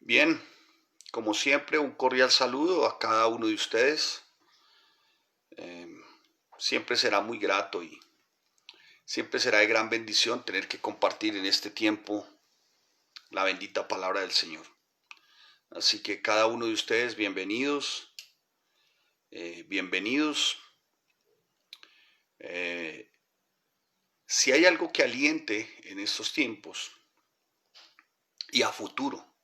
Bien, como siempre, un cordial saludo a cada uno de ustedes. Eh, Siempre será muy grato y siempre será de gran bendición tener que compartir en este tiempo la bendita palabra del Señor. Así que cada uno de ustedes, bienvenidos, bienvenidos. Eh, si hay algo que aliente en estos tiempos y a futuro,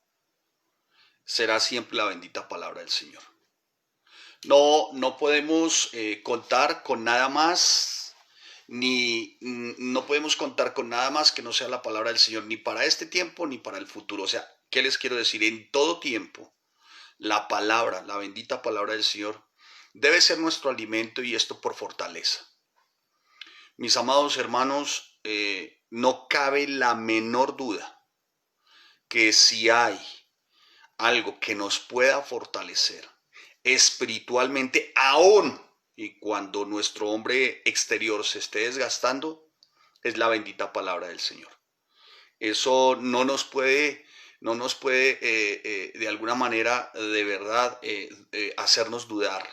será siempre la bendita palabra del Señor. No podemos contar con nada más, no podemos contar con nada más que no sea la palabra del Señor, ni para este tiempo ni para el futuro. O sea, ¿qué les quiero decir? En todo tiempo, la palabra, la bendita palabra del Señor, debe ser nuestro alimento y esto por fortaleza. Mis amados hermanos, no cabe la menor duda que si hay algo que nos pueda fortalecer espiritualmente, aún y cuando nuestro hombre exterior se esté desgastando, es la bendita palabra del Señor. Eso no nos puede de alguna manera de verdad hacernos dudar,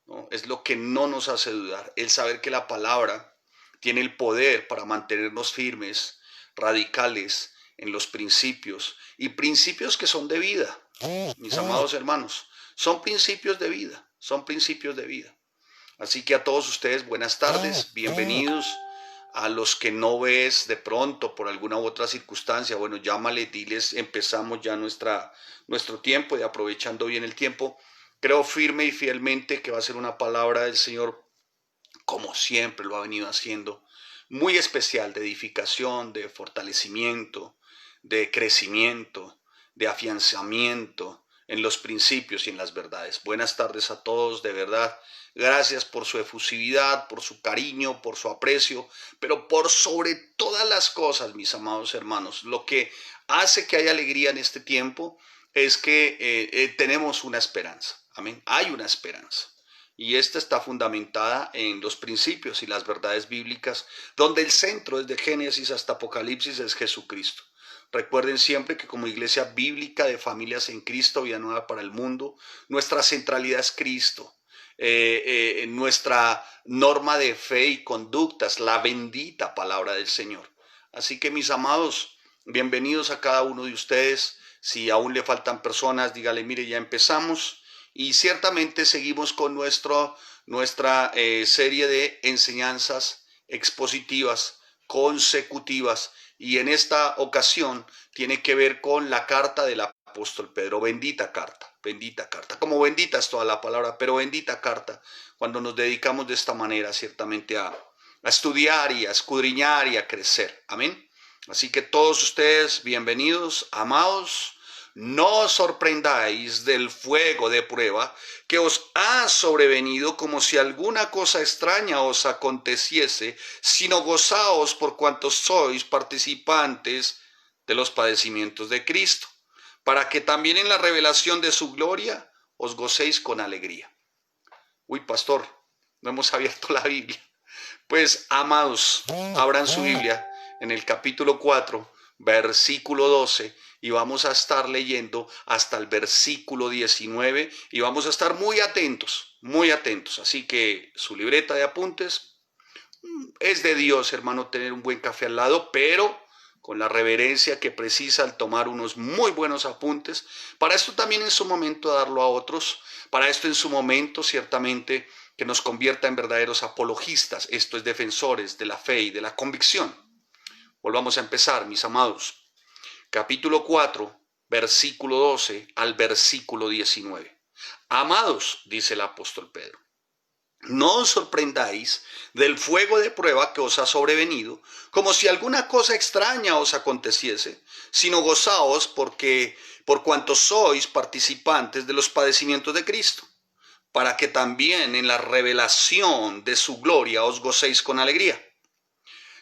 ¿no? Es lo que no nos hace dudar, el saber que la palabra tiene el poder para mantenernos firmes, radicales en los principios, y principios que son de vida, mis amados hermanos, son principios de vida, son principios de vida. Así que a todos ustedes, buenas tardes, bienvenidos. A los que no ves de pronto por alguna u otra circunstancia, bueno, llámale, diles, empezamos ya nuestro tiempo y aprovechando bien el tiempo. Creo firme y fielmente que va a ser una palabra del Señor, como siempre lo ha venido haciendo, muy especial, de edificación, de fortalecimiento, de crecimiento, de afianzamiento en los principios y en las verdades. Buenas tardes a todos, de verdad. Gracias por su efusividad, por su cariño, por su aprecio, pero por sobre todas las cosas, mis amados hermanos, lo que hace que haya alegría en este tiempo es que tenemos una esperanza. Amén. Hay una esperanza. Y esta está fundamentada en los principios y las verdades bíblicas, donde el centro desde Génesis hasta Apocalipsis es Jesucristo. Recuerden siempre que como iglesia bíblica de familias en Cristo, vida nueva para el mundo, nuestra centralidad es Cristo. Nuestra norma de fe y conductas, la bendita palabra del Señor. Así que mis amados, bienvenidos a cada uno de ustedes. Si aún le faltan personas, dígale, mire, ya empezamos. Y ciertamente seguimos con nuestra serie de enseñanzas expositivas, consecutivas. Y en esta ocasión tiene que ver con la carta del apóstol Pedro. Bendita carta, bendita carta. Como bendita es toda la palabra, pero bendita carta cuando nos dedicamos de esta manera ciertamente a estudiar y a escudriñar y a crecer. Amén. Así que todos ustedes, bienvenidos, amados. No os sorprendáis del fuego de prueba que os ha sobrevenido como si alguna cosa extraña os aconteciese, sino gozaos por cuantos sois participantes de los padecimientos de Cristo, para que también en la revelación de su gloria os gocéis con alegría. Uy, pastor, no hemos abierto la Biblia. Pues, amados, abran su Biblia en el capítulo 4, versículo 12, y vamos a estar leyendo hasta el versículo 19, y vamos a estar muy atentos, muy atentos. Así que su libreta de apuntes, es de Dios, hermano, tener un buen café al lado, pero con la reverencia que precisa al tomar unos muy buenos apuntes. Para esto también en su momento darlo a otros, para esto en su momento ciertamente que nos convierta en verdaderos apologistas, esto es, defensores de la fe y de la convicción. Volvamos a empezar, mis amados. Capítulo 4, versículo 12 al versículo 19. Amados, dice el apóstol Pedro, no os sorprendáis del fuego de prueba que os ha sobrevenido, como si alguna cosa extraña os aconteciese, sino gozaos por cuanto sois participantes de los padecimientos de Cristo, para que también en la revelación de su gloria os gocéis con alegría.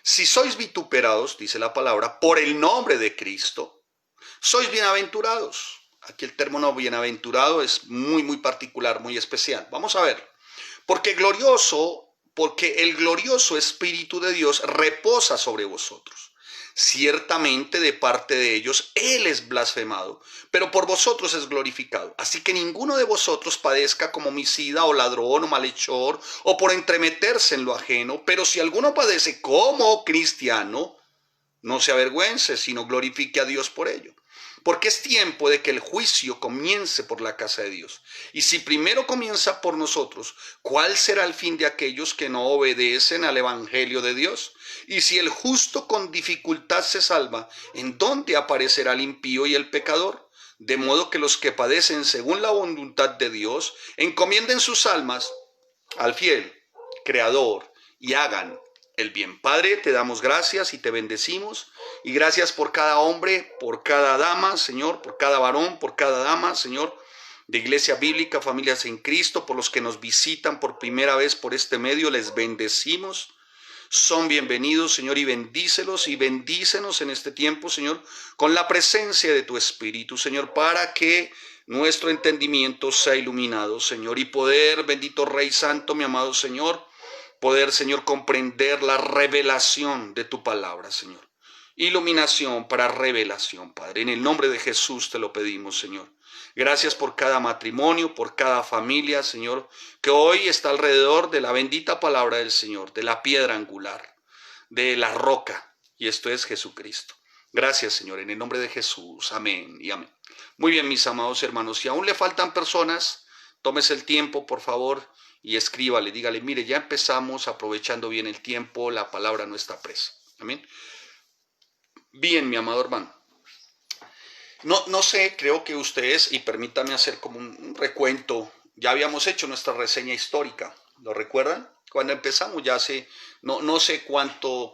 Si sois vituperados, dice la palabra, por el nombre de Cristo, sois bienaventurados. Aquí el término bienaventurado es muy, muy particular, muy especial. Vamos a ver. Porque el glorioso Espíritu de Dios reposa sobre vosotros. Ciertamente de parte de ellos Él es blasfemado, pero por vosotros es glorificado. Así que ninguno de vosotros padezca como homicida o ladrón o malhechor o por entremeterse en lo ajeno, pero si alguno padece como cristiano, no se avergüence, sino glorifique a Dios por ello. Porque es tiempo de que el juicio comience por la casa de Dios. Y si primero comienza por nosotros, ¿cuál será el fin de aquellos que no obedecen al evangelio de Dios? Y si el justo con dificultad se salva, ¿en dónde aparecerá el impío y el pecador? De modo que los que padecen según la voluntad de Dios, encomienden sus almas al fiel Creador y hagan el bien. Padre, te damos gracias y te bendecimos. Y gracias por cada hombre, por cada dama, Señor, por cada varón, por cada dama, Señor, de Iglesia Bíblica, Familias en Cristo, por los que nos visitan por primera vez por este medio, les bendecimos. Son bienvenidos, Señor, y bendícelos y bendícenos en este tiempo, Señor, con la presencia de tu Espíritu, Señor, para que nuestro entendimiento sea iluminado, Señor, y poder, bendito Rey Santo, mi amado Señor, poder, Señor, comprender la revelación de tu palabra, Señor. Iluminación para revelación, Padre. En el nombre de Jesús te lo pedimos, Señor. Gracias por cada matrimonio, por cada familia, Señor, que hoy está alrededor de la bendita palabra del Señor, de la piedra angular, de la roca, y esto es Jesucristo. Gracias, Señor, en el nombre de Jesús. Amén y amén. Muy bien, mis amados hermanos, si aún le faltan personas, tómese el tiempo, por favor, y escríbale, dígale, mire, ya empezamos aprovechando bien el tiempo, la palabra no está presa. Amén. Bien, mi amado hermano. No sé, creo que ustedes, y permítame hacer como un recuento, ya habíamos hecho nuestra reseña histórica, ¿lo recuerdan? Cuando empezamos ya hace, no sé cuánto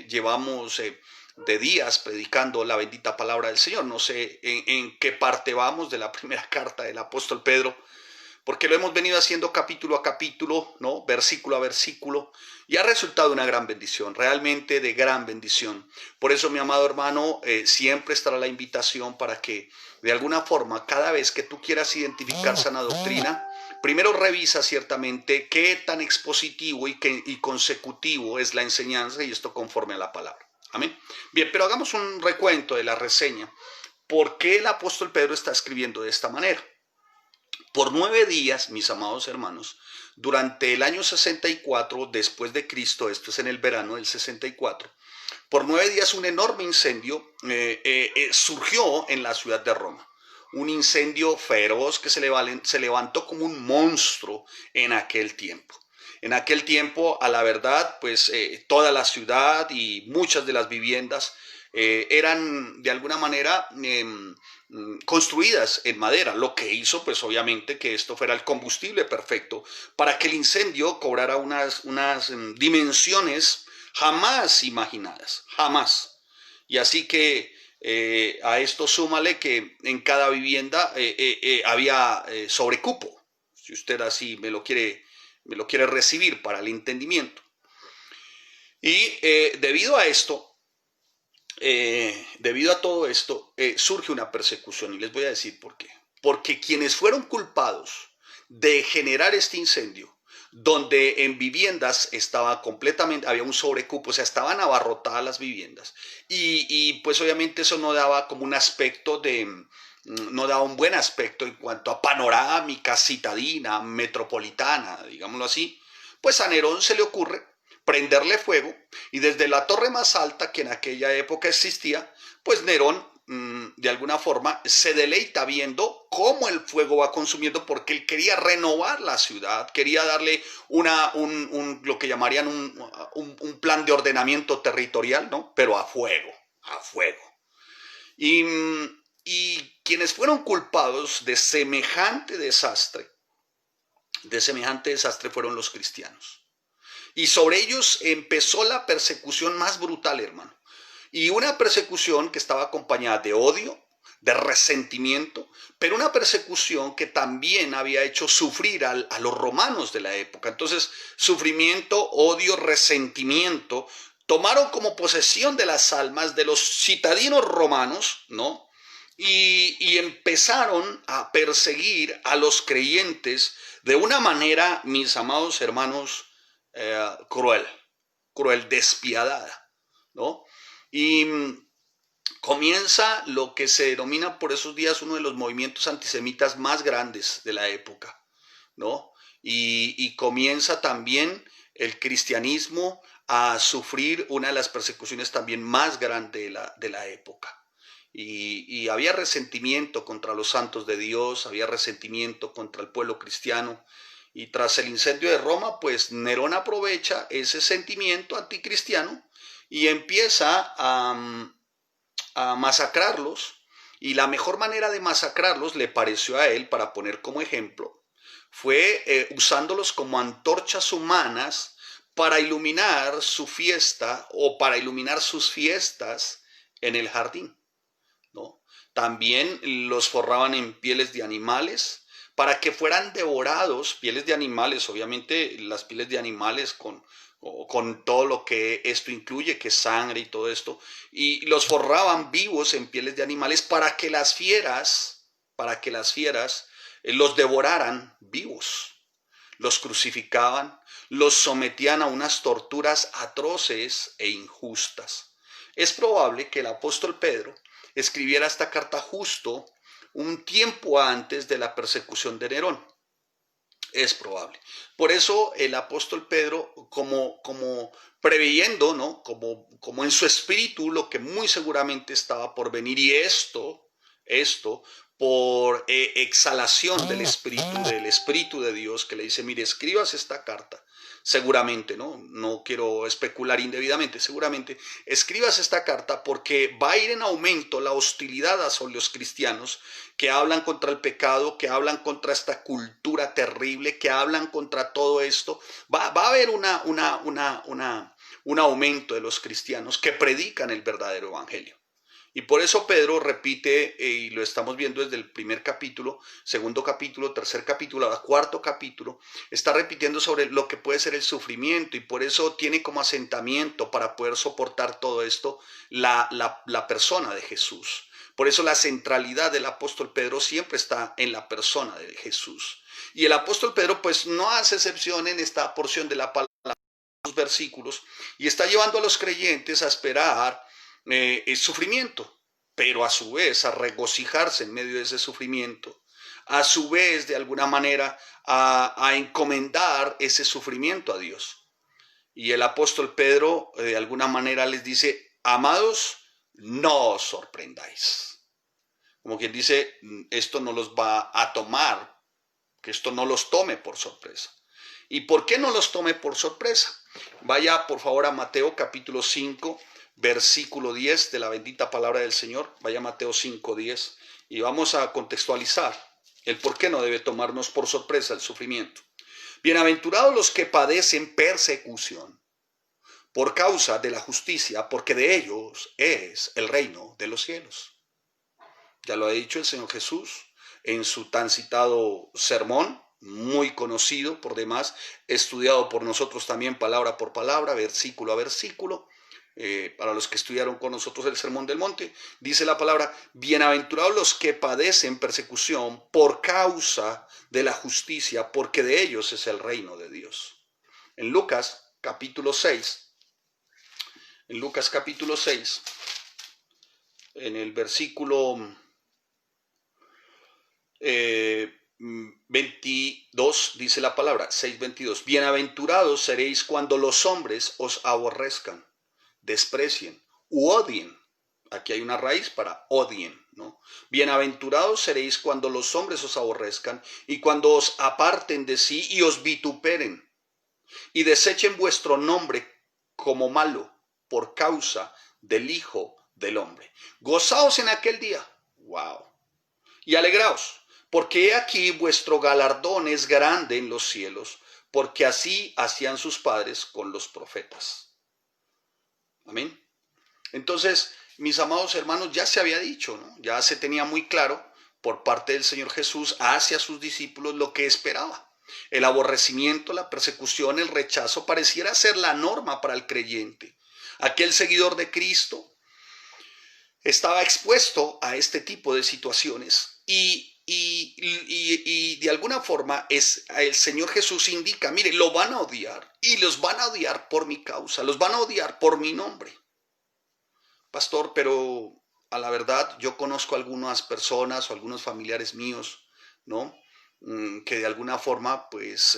llevamos de días predicando la bendita palabra del Señor, no sé en qué parte vamos de la primera carta del apóstol Pedro, porque lo hemos venido haciendo capítulo a capítulo, ¿no? Versículo a versículo, y ha resultado una gran bendición, realmente de gran bendición. Por eso, mi amado hermano, siempre estará la invitación para que, de alguna forma, cada vez que tú quieras identificar sana doctrina, primero revisa ciertamente qué tan expositivo y consecutivo es la enseñanza, y esto conforme a la palabra. Amén. Bien, pero hagamos un recuento de la reseña. ¿Por qué el apóstol Pedro está escribiendo de esta manera? Por 9 días, mis amados hermanos, durante el año 64 después de Cristo, esto es en el verano del 64, por 9 días un enorme incendio surgió en la ciudad de Roma. Un incendio feroz que se levantó como un monstruo en aquel tiempo. En aquel tiempo, a la verdad, pues toda la ciudad y muchas de las viviendas eran de alguna manera construidas en madera, lo que hizo pues obviamente que esto fuera el combustible perfecto para que el incendio cobrara unas dimensiones jamás imaginadas, jamás. Y así que a esto súmale que en cada vivienda había sobrecupo, si usted así me lo quiere recibir para el entendimiento. Y debido a todo esto, surge una persecución, y les voy a decir por qué. Porque quienes fueron culpados de generar este incendio, donde en viviendas estaba completamente, había un sobrecupo, o sea, estaban abarrotadas las viviendas, y pues obviamente eso no daba como un aspecto no daba un buen aspecto en cuanto a panorámica citadina, metropolitana, digámoslo así, pues a Nerón se le ocurre prenderle fuego, y desde la torre más alta que en aquella época existía, pues Nerón de alguna forma se deleita viendo cómo el fuego va consumiendo, porque él quería renovar la ciudad, quería darle lo que llamarían un plan de ordenamiento territorial, ¿no? Pero a fuego, a fuego. Y quienes fueron culpados de semejante desastre fueron los cristianos. Y sobre ellos empezó la persecución más brutal, hermano. Y una persecución que estaba acompañada de odio, de resentimiento, pero una persecución que también había hecho sufrir a los romanos de la época. Entonces, sufrimiento, odio, resentimiento, tomaron como posesión de las almas de los citadinos romanos, ¿no? Y empezaron a perseguir a los creyentes de una manera, mis amados hermanos, cruel, despiadada, ¿no? Y comienza lo que se denomina por esos días uno de los movimientos antisemitas más grandes de la época, ¿no? Y comienza también el cristianismo a sufrir una de las persecuciones también más grandes de la época. Y había resentimiento contra los santos de Dios, había resentimiento contra el pueblo cristiano. Y tras el incendio de Roma, pues Nerón aprovecha ese sentimiento anticristiano y empieza a masacrarlos. Y la mejor manera de masacrarlos, le pareció a él, para poner como ejemplo, fue usándolos como antorchas humanas para iluminar su fiesta o para iluminar sus fiestas en el jardín, ¿no? También los forraban en pieles de animales para que fueran devorados, pieles de animales, obviamente las pieles de animales con todo lo que esto incluye, que es sangre y todo esto, y los forraban vivos en pieles de animales para que las fieras los devoraran vivos. Los crucificaban, los sometían a unas torturas atroces e injustas. Es probable que el apóstol Pedro escribiera esta carta justo un tiempo antes de la persecución de Nerón. Es probable. Por eso el apóstol Pedro, como preveyendo, ¿no? Como en su espíritu lo que muy seguramente estaba por venir, y esto por exhalación del Espíritu de Dios, que le dice, mire, escribas esta carta, seguramente, no quiero especular indebidamente, seguramente escribas esta carta porque va a ir en aumento la hostilidad hacia los cristianos que hablan contra el pecado, que hablan contra esta cultura terrible, que hablan contra todo esto. Va a haber un aumento de los cristianos que predican el verdadero evangelio. Y por eso Pedro repite, y lo estamos viendo desde el primer capítulo, segundo capítulo, tercer capítulo, cuarto capítulo, está repitiendo sobre lo que puede ser el sufrimiento, y por eso tiene como asentamiento para poder soportar todo esto la persona de Jesús. Por eso la centralidad del apóstol Pedro siempre está en la persona de Jesús. Y el apóstol Pedro pues no hace excepción en esta porción de la palabra, los versículos, y está llevando a los creyentes a esperar el sufrimiento, pero a su vez a regocijarse en medio de ese sufrimiento, a su vez de alguna manera a encomendar ese sufrimiento a Dios. Y el apóstol Pedro de alguna manera les dice, amados, no os sorprendáis. Como quien dice, esto no los va a tomar, que esto no los tome por sorpresa. ¿Y por qué no los tome por sorpresa? Vaya por favor a Mateo capítulo 5, versículo 10 de la bendita palabra del Señor. Vaya a Mateo 5, 10 y vamos a contextualizar el por qué no debe tomarnos por sorpresa el sufrimiento. Bienaventurados los que padecen persecución por causa de la justicia, porque de ellos es el reino de los cielos. Ya lo ha dicho el Señor Jesús en su tan citado sermón, muy conocido por demás, estudiado por nosotros también palabra por palabra, versículo a versículo. Para los que estudiaron con nosotros el Sermón del Monte, dice la palabra, bienaventurados los que padecen persecución por causa de la justicia, porque de ellos es el reino de Dios. En Lucas capítulo 6, en el versículo 22, dice la palabra, 6:22, bienaventurados seréis cuando los hombres os aborrezcan, desprecien u odien. Aquí hay una raíz para odien, ¿no? Bienaventurados seréis cuando los hombres os aborrezcan y cuando os aparten de sí y os vituperen y desechen vuestro nombre como malo por causa del Hijo del Hombre. Gozaos en aquel día, wow, y alegraos, porque he aquí vuestro galardón es grande en los cielos, porque así hacían sus padres con los profetas. Amén. Entonces, mis amados hermanos, ya se había dicho, ¿no? Ya se tenía muy claro por parte del Señor Jesús hacia sus discípulos lo que esperaba. El aborrecimiento, la persecución, el rechazo pareciera ser la norma para el creyente. Aquel seguidor de Cristo estaba expuesto a este tipo de situaciones y de alguna forma el Señor Jesús indica, mire, lo van a odiar y los van a odiar por mi causa, los van a odiar por mi nombre. Pastor, pero a la verdad yo conozco algunas personas o algunos familiares míos, ¿no? Que de alguna forma pues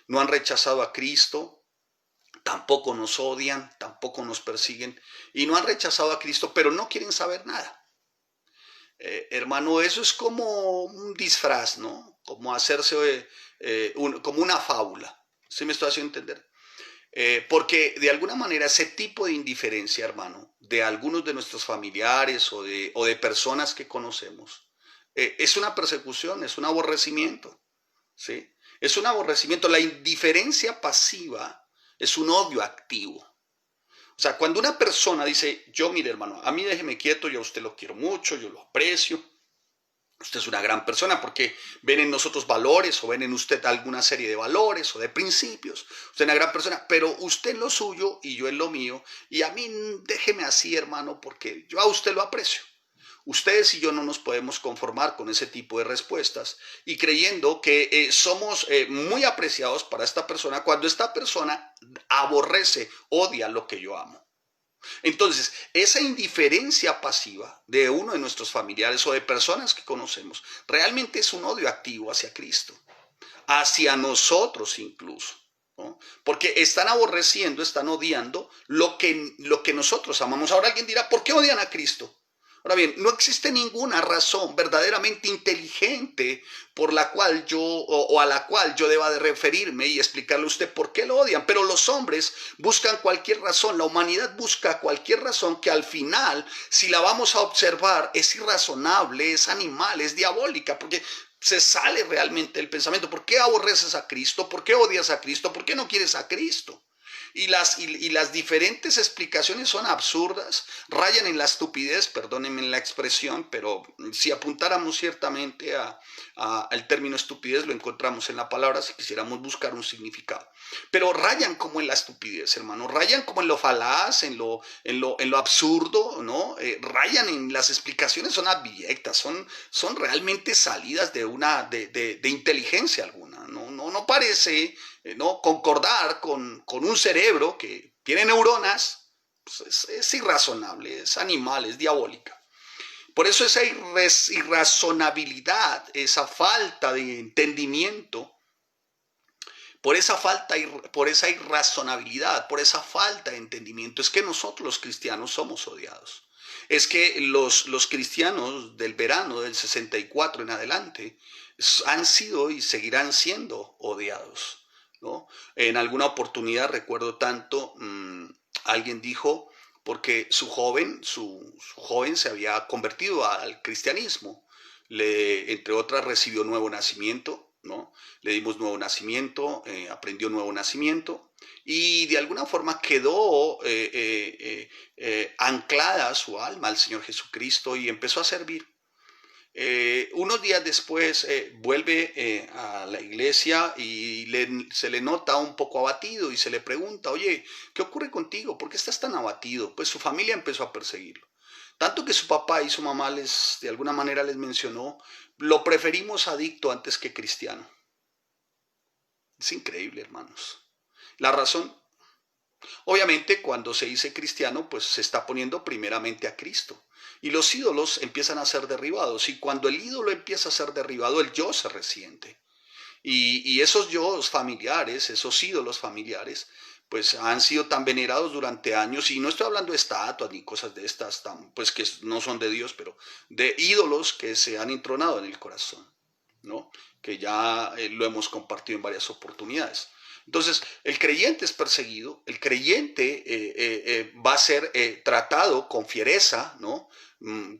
no han rechazado a Cristo, tampoco nos odian, tampoco nos persiguen y no han rechazado a Cristo, pero no quieren saber nada. Hermano, eso es como un disfraz, ¿no? Como hacerse, como una fábula. ¿Sí me estoy haciendo entender? Porque de alguna manera ese tipo de indiferencia, hermano, de algunos de nuestros familiares o de personas que conocemos, es una persecución, es un aborrecimiento, ¿sí? Es un aborrecimiento. La indiferencia pasiva es un odio activo. O sea, cuando una persona dice, yo, mire, hermano, a mí déjeme quieto, yo a usted lo quiero mucho, yo lo aprecio, usted es una gran persona porque ven en nosotros valores o ven en usted alguna serie de valores o de principios. Usted es una gran persona, pero usted en lo suyo y yo en lo mío. Y a mí déjeme así, hermano, porque yo a usted lo aprecio. Ustedes y yo no nos podemos conformar con ese tipo de respuestas y creyendo que somos muy apreciados para esta persona cuando esta persona aborrece, odia lo que yo amo. Entonces, esa indiferencia pasiva de uno de nuestros familiares o de personas que conocemos realmente es un odio activo hacia Cristo, hacia nosotros incluso, ¿no? Porque están aborreciendo, están odiando lo que nosotros amamos. Ahora alguien dirá, ¿por qué odian a Cristo? Ahora bien, no existe ninguna razón verdaderamente inteligente por la cual o a la cual yo deba de referirme y explicarle a usted por qué lo odian. Pero los hombres buscan cualquier razón, la humanidad busca cualquier razón que al final, si la vamos a observar, es irrazonable, es animal, es diabólica, porque se sale realmente del pensamiento. ¿Por qué aborreces a Cristo? ¿Por qué odias a Cristo? ¿Por qué no quieres a Cristo? Y las diferentes explicaciones son absurdas, rayan en la estupidez, perdónenme la expresión, pero si apuntáramos ciertamente al término estupidez, lo encontramos en la palabra si quisiéramos buscar un significado. Pero rayan como en la estupidez, hermano, rayan como en lo falaz, en lo absurdo, ¿no? Rayan en las explicaciones, son abyectas, son realmente salidas de inteligencia alguna, no parece ¿no? Concordar con un cerebro que tiene neuronas, pues es irrazonable, es animal, es diabólica. Por eso esa irrazonabilidad, esa falta de entendimiento, por esa irrazonabilidad, por esa falta de entendimiento, es que nosotros los cristianos somos odiados. Es que los cristianos del verano del 64 en adelante han sido y seguirán siendo odiados, ¿no? En alguna oportunidad recuerdo tanto, alguien dijo, porque su joven se había convertido al cristianismo, entre otras recibió nuevo nacimiento, ¿no? Le dimos nuevo nacimiento, aprendió nuevo nacimiento y de alguna forma quedó anclada su alma al Señor Jesucristo y empezó a servir. Unos días después vuelve a la iglesia y se le nota un poco abatido y se le pregunta, oye, ¿qué ocurre contigo? ¿Por qué estás tan abatido? Pues su familia empezó a perseguirlo. Tanto que su papá y su mamá de alguna manera les mencionó, lo preferimos adicto antes que cristiano. Es increíble, hermanos. La razón, obviamente, cuando se dice cristiano, pues se está poniendo primeramente a Cristo. Y los ídolos empiezan a ser derribados. Y cuando el ídolo empieza a ser derribado, el yo se resiente. Y esos yo familiares, esos ídolos familiares, pues han sido tan venerados durante años. Y no estoy hablando de estatuas ni cosas de estas, pues que no son de Dios, pero de ídolos que se han entronado en el corazón, ¿no? Que ya lo hemos compartido en varias oportunidades. Entonces, el creyente es perseguido, el creyente va a ser tratado con fiereza, ¿no?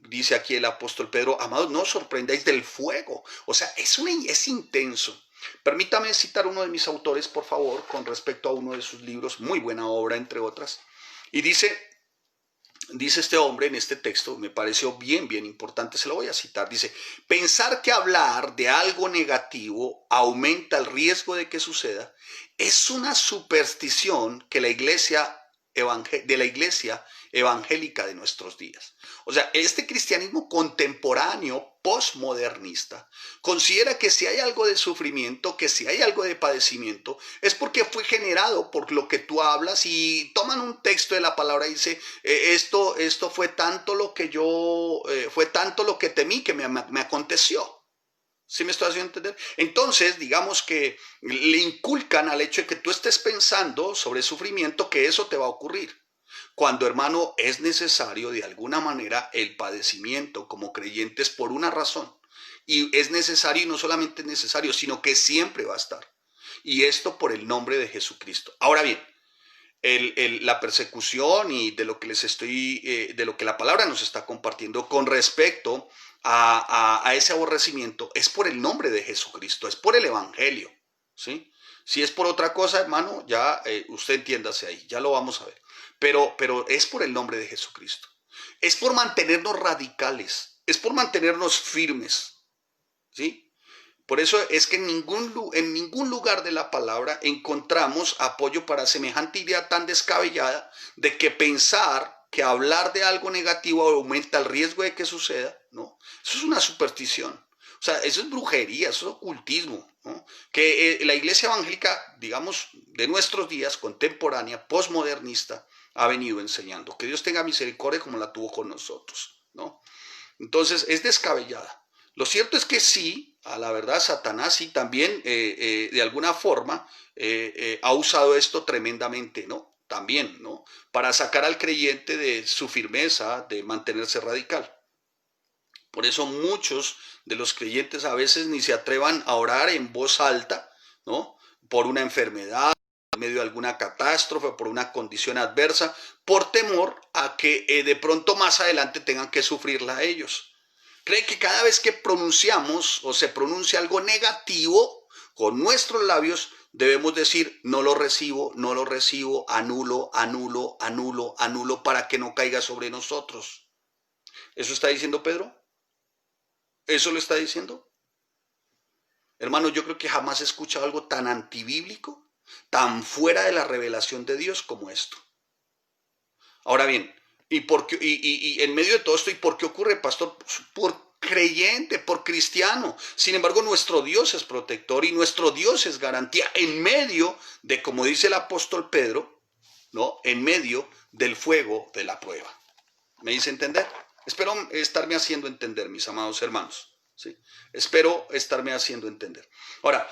Dice aquí el apóstol Pedro, amados, no os sorprendáis del fuego. O sea, es intenso. Permítame citar uno de mis autores, por favor, con respecto a uno de sus libros, muy buena obra, entre otras. Y dice este hombre en este texto, me pareció bien importante, se lo voy a citar, dice, pensar que hablar de algo negativo aumenta el riesgo de que suceda es una superstición que la iglesia de la iglesia evangélica de nuestros días. O sea, este cristianismo contemporáneo, postmodernista, considera que si hay algo de sufrimiento, que si hay algo de padecimiento, es porque fue generado por lo que tú hablas, y toman un texto de la palabra y dice, esto fue tanto lo que fue tanto lo que temí que me aconteció. ¿Sí me estoy haciendo entender? Entonces, digamos que le inculcan al hecho de que tú estés pensando sobre sufrimiento, que eso te va a ocurrir. Cuando, hermano, es necesario de alguna manera el padecimiento como creyentes por una razón. Y es necesario, y no solamente es necesario, sino que siempre va a estar. Y esto por el nombre de Jesucristo. Ahora bien, la persecución y de lo que de lo que la palabra nos está compartiendo con respecto a ese aborrecimiento, es por el nombre de Jesucristo, es por el evangelio, ¿sí? Si es por otra cosa, hermano, ya usted entiéndase ahí, ya lo vamos a ver. Pero es por el nombre de Jesucristo. Es por mantenernos radicales, es por mantenernos firmes, ¿sí? Por eso es que en ningún lugar de la palabra encontramos apoyo para semejante idea tan descabellada de que pensar que hablar de algo negativo aumenta el riesgo de que suceda, ¿no? Eso es una superstición. O sea, eso es brujería, eso es ocultismo, ¿no? Que la iglesia evangélica, digamos, de nuestros días, contemporánea, postmodernista, ha venido enseñando. Que Dios tenga misericordia como la tuvo con nosotros, ¿no? Entonces, es descabellada. Lo cierto es que sí, a la verdad, Satanás sí también de alguna forma ha usado esto tremendamente, ¿no? También, ¿no? Para sacar al creyente de su firmeza, de mantenerse radical. Por eso muchos de los creyentes a veces ni se atrevan a orar en voz alta, ¿no? Por una enfermedad, en medio de alguna catástrofe, por una condición adversa, por temor a que de pronto más adelante tengan que sufrirla a ellos. Cree que cada vez que pronunciamos o se pronuncia algo negativo con nuestros labios, debemos decir, no lo recibo, no lo recibo, anulo, anulo, anulo, anulo, para que no caiga sobre nosotros. ¿Eso está diciendo Pedro? ¿Eso lo está diciendo? Hermano, yo creo que jamás he escuchado algo tan antibíblico, tan fuera de la revelación de Dios como esto. Ahora bien, y en medio de todo esto, ¿y por qué ocurre, pastor? Por creyente, por cristiano. Sin embargo, nuestro Dios es protector y nuestro Dios es garantía en medio de, como dice el apóstol Pedro, ¿no? En medio del fuego de la prueba. ¿Me hice entender? Espero estarme haciendo entender, mis amados hermanos, ¿sí? Espero estarme haciendo entender. Ahora,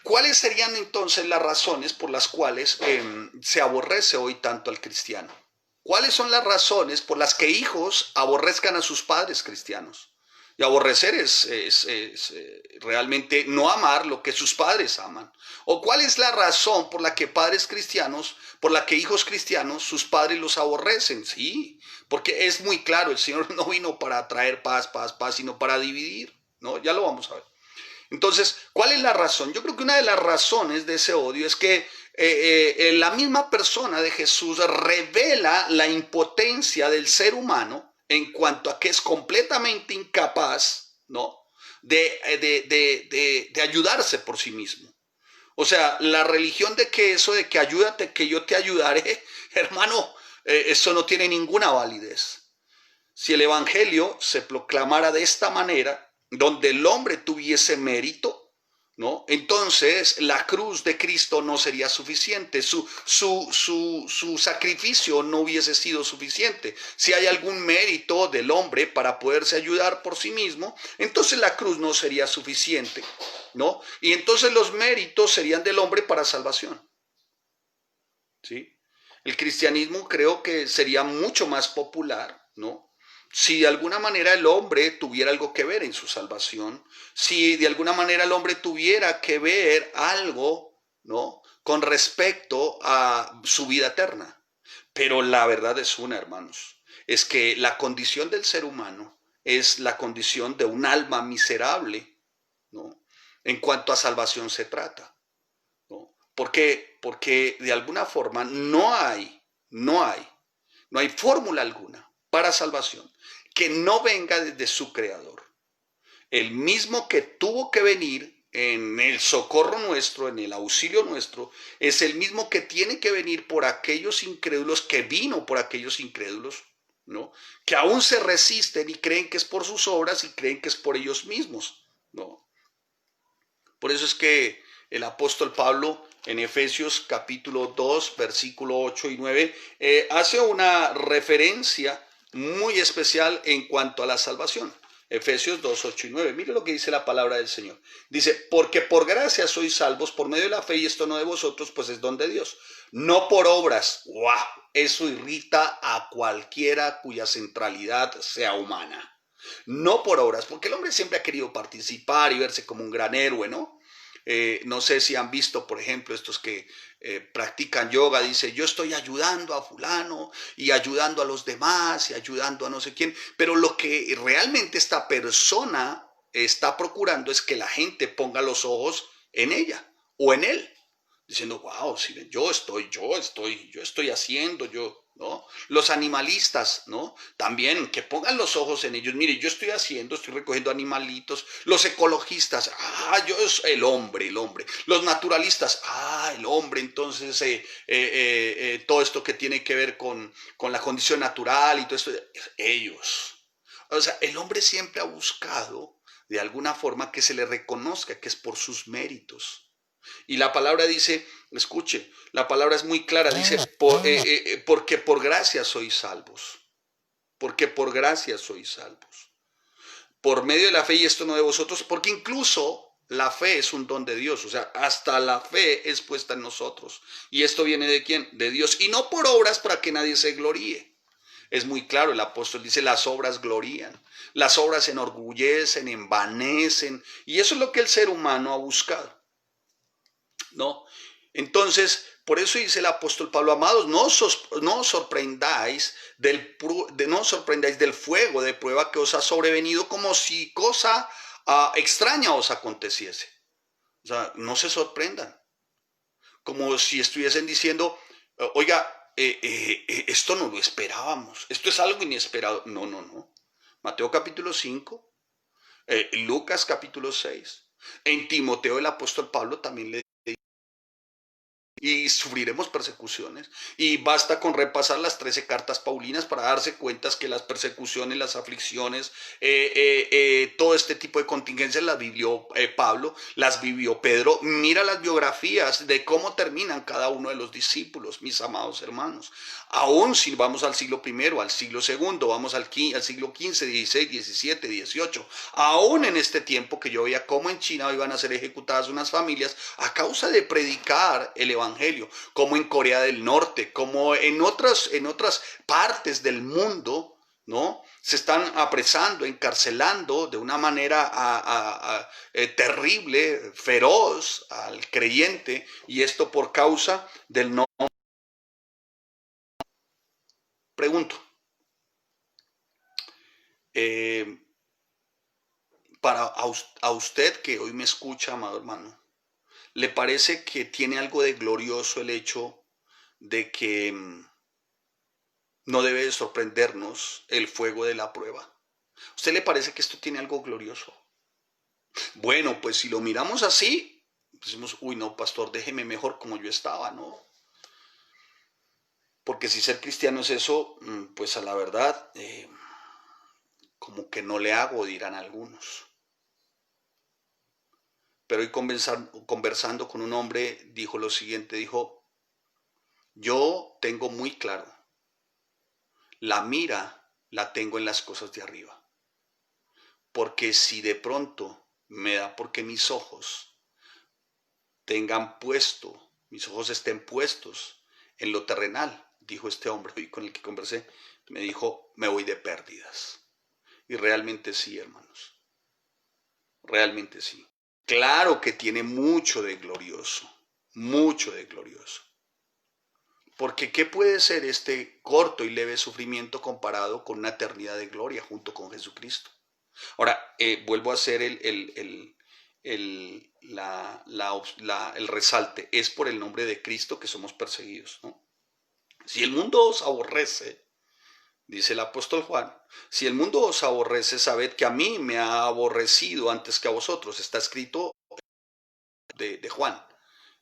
¿cuáles serían entonces las razones por las cuales se aborrece hoy tanto al cristiano? ¿Cuáles son las razones por las que hijos aborrezcan a sus padres cristianos? Y aborrecer es realmente no amar lo que sus padres aman. ¿O cuál es la razón por la que padres cristianos, por la que hijos cristianos, sus padres los aborrecen? Sí, porque es muy claro, el Señor no vino para traer paz, paz, paz, sino para dividir, ¿no? Ya lo vamos a ver. Entonces, ¿cuál es la razón? Yo creo que una de las razones de ese odio es que la misma persona de Jesús revela la impotencia del ser humano en cuanto a que es completamente incapaz, ¿no? de ayudarse por sí mismo. O sea, la religión de que eso de que ayúdate, que yo te ayudaré, hermano, eso no tiene ninguna validez. Si el evangelio se proclamara de esta manera, donde el hombre tuviese mérito, ¿no? Entonces la cruz de Cristo no sería suficiente, su sacrificio no hubiese sido suficiente. Si hay algún mérito del hombre para poderse ayudar por sí mismo, entonces la cruz no sería suficiente, ¿no? Y entonces los méritos serían del hombre para salvación, ¿sí? El cristianismo creo que sería mucho más popular, ¿no? Si de alguna manera el hombre tuviera algo que ver en su salvación, si de alguna manera el hombre tuviera que ver algo, ¿no? Con respecto a su vida eterna. Pero la verdad es una, hermanos, es que la condición del ser humano es la condición de un alma miserable, ¿no? En cuanto a salvación se trata, ¿no? ¿Por qué? Porque de alguna forma no hay fórmula alguna para salvación que no venga desde su creador. El mismo que tuvo que venir en el socorro nuestro, en el auxilio nuestro, es el mismo que tiene que venir por aquellos incrédulos, que vino por aquellos incrédulos, ¿no? Que aún se resisten y creen que es por sus obras y creen que es por ellos mismos, ¿no? Por eso es que el apóstol Pablo en Efesios capítulo 2, versículo 8 y 9, hace una referencia muy especial en cuanto a la salvación. Efesios 2, 8 y 9. Mire lo que dice la palabra del Señor. Dice, porque por gracia sois salvos por medio de la fe, y esto no de vosotros, pues es don de Dios. No por obras. ¡Wow! Eso irrita a cualquiera cuya centralidad sea humana. No por obras, porque el hombre siempre ha querido participar y verse como un gran héroe, ¿no? No sé si han visto, por ejemplo, estos que practican yoga, dice, yo estoy ayudando a fulano y ayudando a los demás y ayudando a no sé quién, pero lo que realmente esta persona está procurando es que la gente ponga los ojos en ella o en él, diciendo, wow, si yo estoy haciendo, ¿no? Los animalistas, ¿no? También que pongan los ojos en ellos. Mire, yo estoy recogiendo animalitos. Los ecologistas, yo es el hombre. Los naturalistas, el hombre. Entonces, todo esto que tiene que ver con la condición natural y todo esto, ellos. O sea, el hombre siempre ha buscado de alguna forma que se le reconozca que es por sus méritos. Y la palabra dice, escuche, la palabra es muy clara, dice, porque por gracia sois salvos. Porque por gracia sois salvos. Por medio de la fe, y esto no de vosotros, porque incluso la fe es un don de Dios. O sea, hasta la fe es puesta en nosotros. ¿Y esto viene de quién? De Dios. Y no por obras para que nadie se gloríe. Es muy claro, el apóstol dice, las obras glorían. Las obras enorgullecen, envanecen. Y eso es lo que el ser humano ha buscado, ¿no? Entonces, por eso dice el apóstol Pablo, amados, no os sorprendáis no os sorprendáis del fuego de prueba que os ha sobrevenido como si cosa extraña os aconteciese. O sea, no se sorprendan. Como si estuviesen diciendo, oiga, esto no lo esperábamos, esto es algo inesperado. No, no, no. Mateo capítulo 5, Lucas capítulo 6. En Timoteo el apóstol Pablo también le y sufriremos persecuciones. Y basta con repasar las 13 cartas paulinas para darse cuenta que las persecuciones, las aflicciones, todo este tipo de contingencias las vivió Pablo, las vivió Pedro. Mira las biografías de cómo terminan cada uno de los discípulos, mis amados hermanos. Aún si vamos al siglo I, al siglo II, vamos al siglo XV, XVI, XVII, XVIII, aún en este tiempo que yo veía cómo en China iban a ser ejecutadas unas familias a causa de predicar el evangelio, como en Corea del Norte, como en otras partes del mundo, ¿no? Se están apresando, encarcelando de una manera terrible, feroz al creyente, y esto por causa del no. Pregunto, a usted que hoy me escucha, amado hermano, ¿le parece que tiene algo de glorioso el hecho de que no debe de sorprendernos el fuego de la prueba? ¿A usted le parece que esto tiene algo glorioso? Bueno, pues si lo miramos así, decimos, uy, no, pastor, déjeme mejor como yo estaba, ¿no? Porque si ser cristiano es eso, pues a la verdad, como que no le hago, dirán algunos. Pero hoy conversando con un hombre, dijo lo siguiente, dijo, yo tengo muy claro, la mira la tengo en las cosas de arriba. Porque si de pronto me da porque mis ojos mis ojos estén puestos en lo terrenal, dijo este hombre con el que conversé, me dijo, me voy de pérdidas. Y realmente sí, hermanos, realmente sí. Claro que tiene mucho de glorioso, mucho de glorioso. Porque ¿qué puede ser este corto y leve sufrimiento comparado con una eternidad de gloria junto con Jesucristo? Ahora, vuelvo a hacer el resalte. Es por el nombre de Cristo que somos perseguidos, ¿no? Si el mundo os aborrece, dice el apóstol Juan, si el mundo os aborrece, sabed que a mí me ha aborrecido antes que a vosotros. Está escrito de Juan.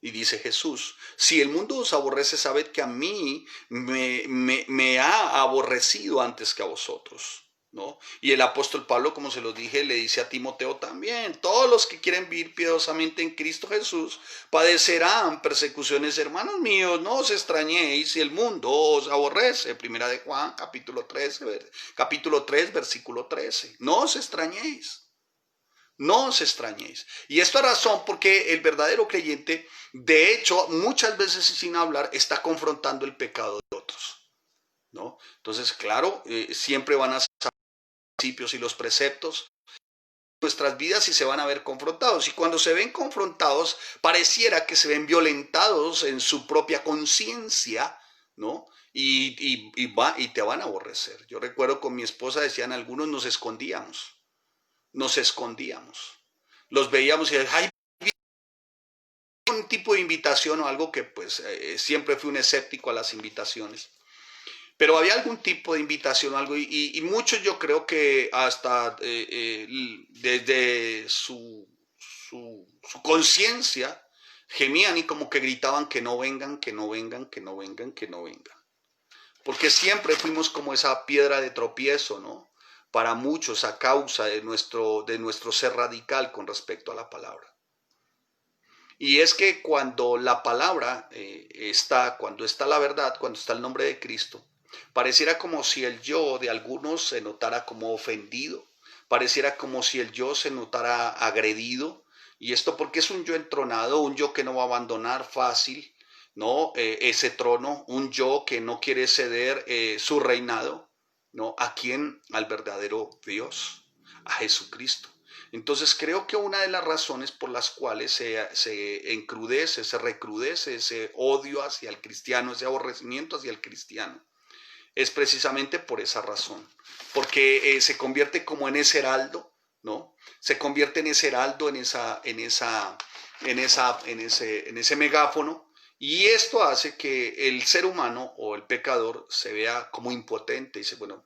Y dice Jesús, si el mundo os aborrece, sabed que a mí me ha aborrecido antes que a vosotros, ¿no? Y el apóstol Pablo, como se los dije, le dice a Timoteo también, todos los que quieren vivir piadosamente en Cristo Jesús padecerán persecuciones, hermanos míos, no os extrañéis si el mundo os aborrece. Primera de Juan, capítulo 3, versículo 13. No os extrañéis. No os extrañéis. Y esto es razón porque el verdadero creyente, de hecho, muchas veces sin hablar, está confrontando el pecado de otros, ¿no? Entonces, claro, siempre van a ser los principios y los preceptos de nuestras vidas y se van a ver confrontados. Y cuando se ven confrontados, pareciera que se ven violentados en su propia conciencia, ¿no? Y te van a aborrecer. Yo recuerdo con mi esposa, decían algunos, nos escondíamos. Los veíamos y ay, un tipo de invitación o algo que pues siempre fui un escéptico a las invitaciones, pero había algún tipo de invitación o algo y muchos yo creo que hasta desde su conciencia gemían y como que gritaban que no vengan, que no vengan, que no vengan, que no vengan, porque siempre fuimos como esa piedra de tropiezo, ¿no? Para muchos a causa de nuestro ser radical con respecto a la palabra. Y es que cuando la palabra cuando está la verdad, cuando está el nombre de Cristo, pareciera como si el yo de algunos se notara como ofendido, pareciera como si el yo se notara agredido, y esto porque es un yo entronado, un yo que no va a abandonar fácil, ¿no? Ese trono, un yo que no quiere ceder su reinado, ¿no? ¿A quién? Al verdadero Dios, a Jesucristo. Entonces creo que una de las razones por las cuales se encrudece, se recrudece ese odio hacia el cristiano, ese aborrecimiento hacia el cristiano, es precisamente por esa razón, porque se convierte como en ese heraldo, ¿no? Se convierte en ese heraldo, en ese megáfono, y esto hace que el ser humano o el pecador se vea como impotente y dice, bueno,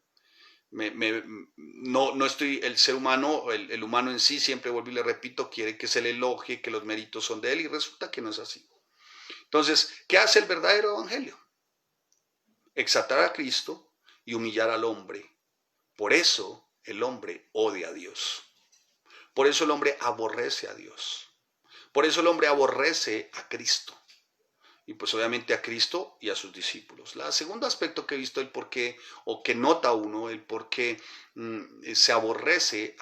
no estoy, el ser humano, el humano en sí, siempre vuelvo y le repito, quiere que se le elogie, que los méritos son de él, y resulta que no es así. Entonces, ¿qué hace el verdadero evangelio? Exaltar a Cristo y humillar al hombre. Por eso el hombre odia a Dios. Por eso el hombre aborrece a Dios. Por eso el hombre aborrece a Cristo. Y pues obviamente a Cristo y a sus discípulos. El segundo aspecto que he visto, el por qué, o que nota uno, el por qué se aborrece,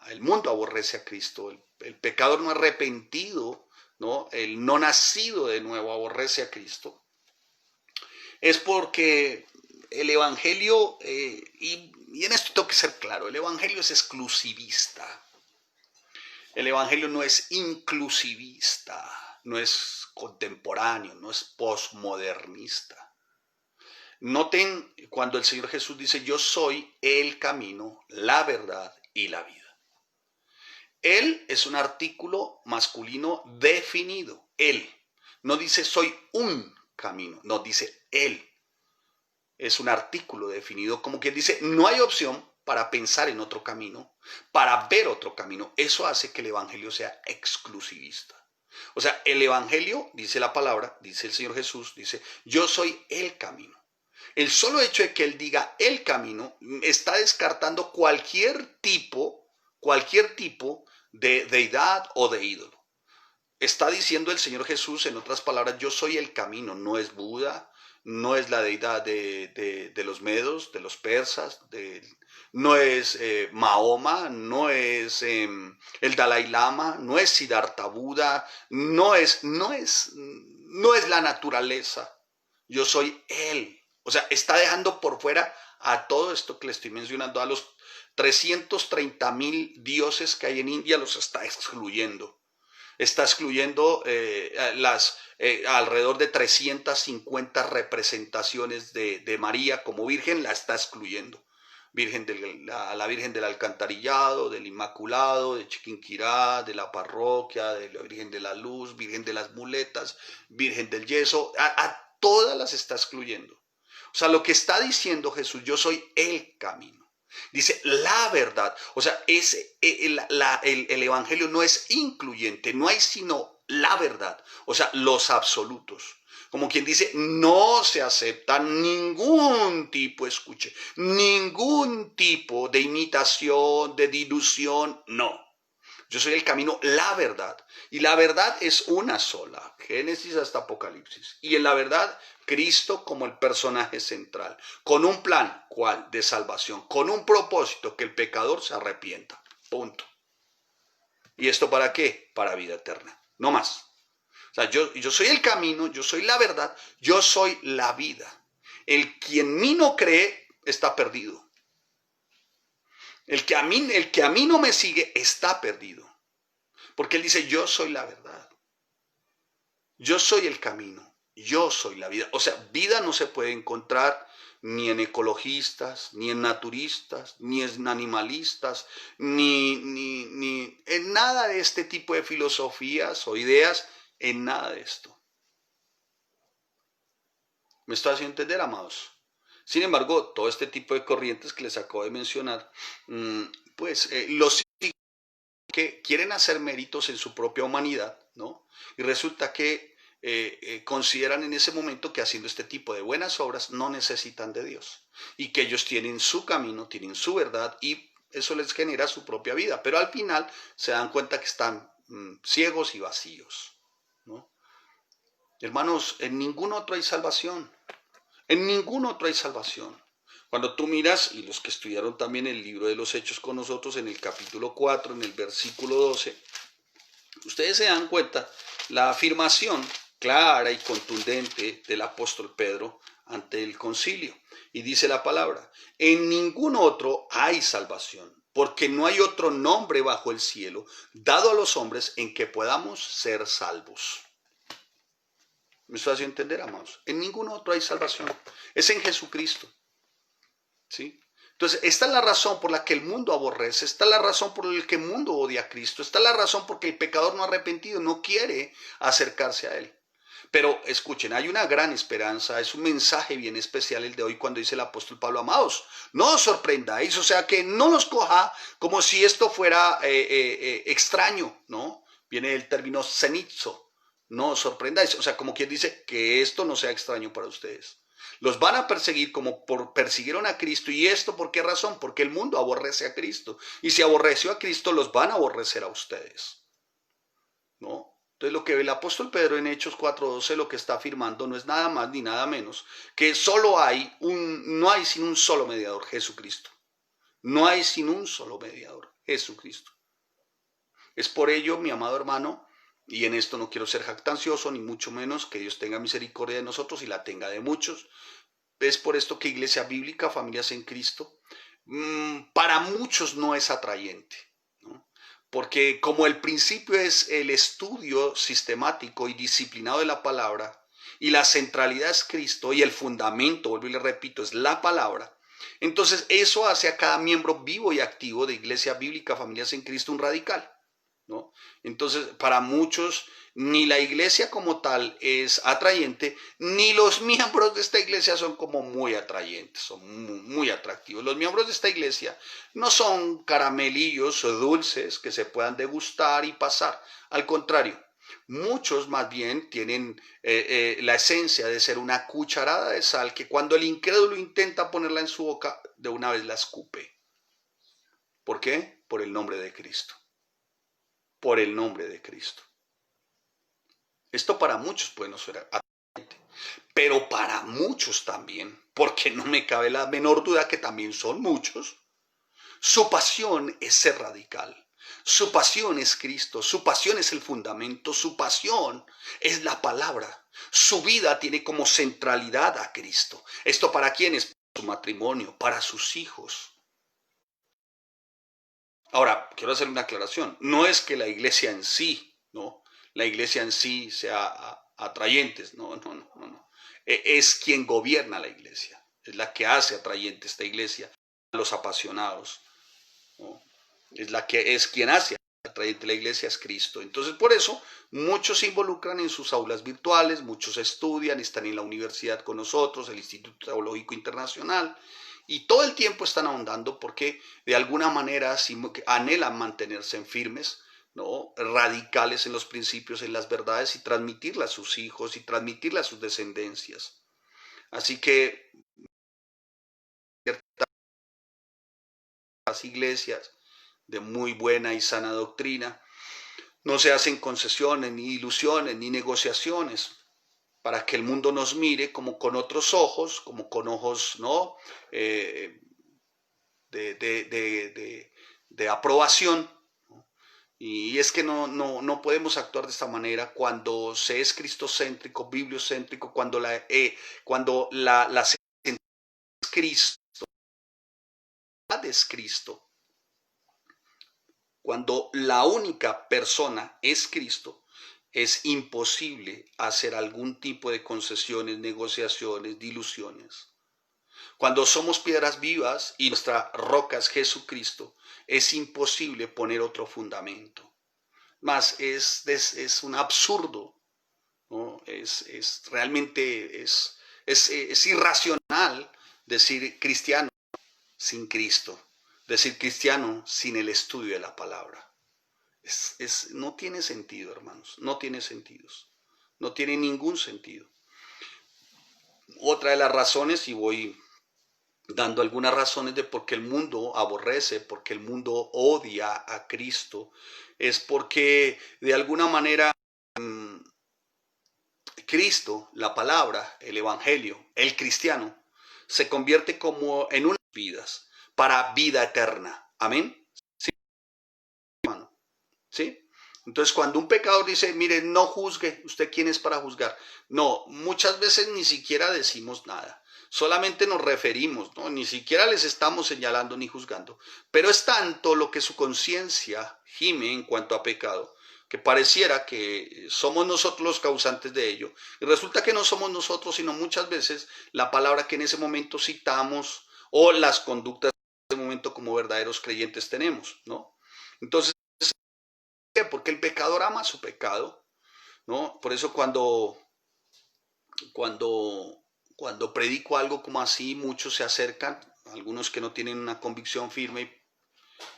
el mundo aborrece a Cristo, el pecador no arrepentido, ¿no? El no nacido de nuevo aborrece a Cristo, es porque el Evangelio, y en esto tengo que ser claro, el Evangelio es exclusivista. El Evangelio no es inclusivista, no es contemporáneo, no es posmodernista. Noten cuando el Señor Jesús dice, yo soy el camino, la verdad y la vida. Él es un artículo masculino definido, él. No dice soy un camino, no, dice él. Es un artículo definido, como quien dice, no hay opción para pensar en otro camino, para ver otro camino. Eso hace que el Evangelio sea exclusivista. O sea, el Evangelio, dice la palabra, dice el Señor Jesús, dice, yo soy el camino. El solo hecho de que Él diga el camino está descartando cualquier tipo de deidad o de ídolo. Está diciendo el Señor Jesús, en otras palabras, yo soy el camino, no es Buda, no es la deidad de los medos, de los persas, no es Mahoma, no es el Dalai Lama, no es Siddhartha Buda, no es la naturaleza. Yo soy Él. O sea, está dejando por fuera a todo esto que le estoy mencionando, a los 330,000 dioses que hay en India, los está excluyendo. Está excluyendo alrededor de 350 representaciones de María como virgen, la está excluyendo. La Virgen del Alcantarillado, del Inmaculado, de Chiquinquirá, de la parroquia, de la Virgen de la Luz, Virgen de las Muletas, Virgen del Yeso, a todas las está excluyendo. O sea, lo que está diciendo Jesús, yo soy el camino. Dice la verdad, o sea, el Evangelio no es incluyente, no hay sino la verdad, o sea, los absolutos. Como quien dice, no se acepta ningún tipo, escuche, ningún tipo de imitación, de dilución, no. Yo soy el camino, la verdad. Y la verdad es una sola, Génesis hasta Apocalipsis. Y en la verdad, Cristo como el personaje central, con un plan, ¿cuál? De salvación, con un propósito, que el pecador se arrepienta. Punto. ¿Y esto para qué? Para vida eterna, no más. O sea, yo soy el camino, yo soy la verdad, yo soy la vida. El quien en mí no cree está perdido. El que a mí no me sigue está perdido. Porque él dice, yo soy la verdad. Yo soy el camino. Yo soy la vida. O sea, vida no se puede encontrar ni en ecologistas, ni en naturistas, ni en animalistas, ni en nada de este tipo de filosofías o ideas, en nada de esto. ¿Me estoy haciendo entender, amados? Sin embargo, todo este tipo de corrientes que les acabo de mencionar, pues los que quieren hacer méritos en su propia humanidad, ¿no? Y resulta que consideran en ese momento que haciendo este tipo de buenas obras no necesitan de Dios y que ellos tienen su camino, tienen su verdad y eso les genera su propia vida, pero al final se dan cuenta que están ciegos y vacíos, ¿no? Hermanos, en ningún otro hay salvación. En ningún otro hay salvación. Cuando tú miras, y los que estudiaron también el libro de los Hechos con nosotros, en el capítulo 4, en el versículo 12, ustedes se dan cuenta la afirmación clara y contundente del apóstol Pedro ante el concilio. Y dice la palabra, en ningún otro hay salvación, porque no hay otro nombre bajo el cielo dado a los hombres en que podamos ser salvos. ¿Me estoy haciendo entender, amados? En ningún otro hay salvación. Es en Jesucristo. ¿Sí? Entonces, esta es la razón por la que el mundo aborrece, esta es la razón por la que el mundo odia a Cristo, esta es la razón por la que el pecador no arrepentido no quiere acercarse a Él. Pero escuchen, hay una gran esperanza, es un mensaje bien especial el de hoy cuando dice el apóstol Pablo, amados, no os sorprendáis, o sea, que no los coja como si esto fuera extraño, ¿no? Viene el término cenizo, no os sorprendáis, o sea, como quien dice que esto no sea extraño para ustedes. Los van a perseguir como persiguieron a Cristo. ¿Y esto por qué razón? Porque el mundo aborrece a Cristo. Y si aborreció a Cristo, los van a aborrecer a ustedes, ¿no? Entonces lo que el apóstol Pedro en Hechos 4:12 lo que está afirmando no es nada más ni nada menos que no hay sin un solo mediador, Jesucristo. No hay sin un solo mediador, Jesucristo. Es por ello, mi amado hermano, y en esto no quiero ser jactancioso, ni mucho menos, que Dios tenga misericordia de nosotros y la tenga de muchos. Es por esto que Iglesia Bíblica, Familias en Cristo, para muchos no es atrayente, ¿no? Porque como el principio es el estudio sistemático y disciplinado de la palabra, y la centralidad es Cristo, y el fundamento, vuelvo y le repito, es la palabra, entonces eso hace a cada miembro vivo y activo de Iglesia Bíblica, Familias en Cristo, un radical, ¿no? Entonces, para muchos, ni la iglesia como tal es atrayente, ni los miembros de esta iglesia son como muy atrayentes, son muy atractivos. Los miembros de esta iglesia no son caramelillos dulces que se puedan degustar y pasar. Al contrario, muchos más bien tienen la esencia de ser una cucharada de sal que cuando el incrédulo intenta ponerla en su boca, de una vez la escupe. ¿Por qué? Por el nombre de Cristo. Por el nombre de Cristo. Esto para muchos puede no ser atrayente, pero para muchos también, porque no me cabe la menor duda que también son muchos, su pasión es ser radical. Su pasión es Cristo, su pasión es el fundamento, su pasión es la palabra. Su vida tiene como centralidad a Cristo. ¿Esto para quiénes? Para su matrimonio, para sus hijos. Ahora, quiero hacer una aclaración. No es que la iglesia en sí, ¿no? La iglesia en sí sea atrayente. No. Es quien gobierna la iglesia. Es la que hace atrayente esta iglesia a los apasionados, ¿no? Es quien hace atrayente la iglesia, es Cristo. Entonces, por eso, muchos se involucran en sus aulas virtuales, muchos estudian, están en la universidad con nosotros, el Instituto Teológico Internacional, y todo el tiempo están ahondando porque de alguna manera anhelan mantenerse en firmes, ¿no? Radicales en los principios, en las verdades y transmitirlas a sus hijos y transmitirlas a sus descendencias. Así que las iglesias de muy buena y sana doctrina no se hacen concesiones, ni ilusiones, ni negociaciones para que el mundo nos mire como con otros ojos, como con ojos, ¿no? Eh, de aprobación. Y es que no podemos actuar de esta manera cuando se es cristocéntrico, bibliocéntrico, cuando la es Cristo, es Cristo. Cuando la única persona es Cristo, es imposible hacer algún tipo de concesiones, negociaciones, diluciones. Cuando somos piedras vivas y nuestra roca es Jesucristo, es imposible poner otro fundamento. Más es un absurdo, ¿no? Realmente es irracional decir cristiano sin Cristo, decir cristiano sin el estudio de la palabra. No tiene sentido, hermanos, no tiene sentidos, no tiene ningún sentido. Otra de las razones, y voy dando algunas razones de por qué el mundo aborrece, por qué el mundo odia a Cristo, es porque de alguna manera Cristo, la palabra, el evangelio, el cristiano, se convierte como en unas vidas para vida eterna. Amén. ¿Sí, hermano? ¿Sí? Entonces, cuando un pecador dice, mire, no juzgue, ¿usted quién es para juzgar? No, muchas veces ni siquiera decimos nada. Solamente nos referimos, ¿no? Ni siquiera les estamos señalando ni juzgando. Pero es tanto lo que su conciencia gime en cuanto a pecado, que pareciera que somos nosotros los causantes de ello. Y resulta que no somos nosotros, sino muchas veces la palabra que en ese momento citamos o las conductas que en ese momento como verdaderos creyentes tenemos, ¿no? Entonces, porque el pecador ama su pecado, ¿no? Por eso cuando, cuando predico algo como así, muchos se acercan, algunos que no tienen una convicción firme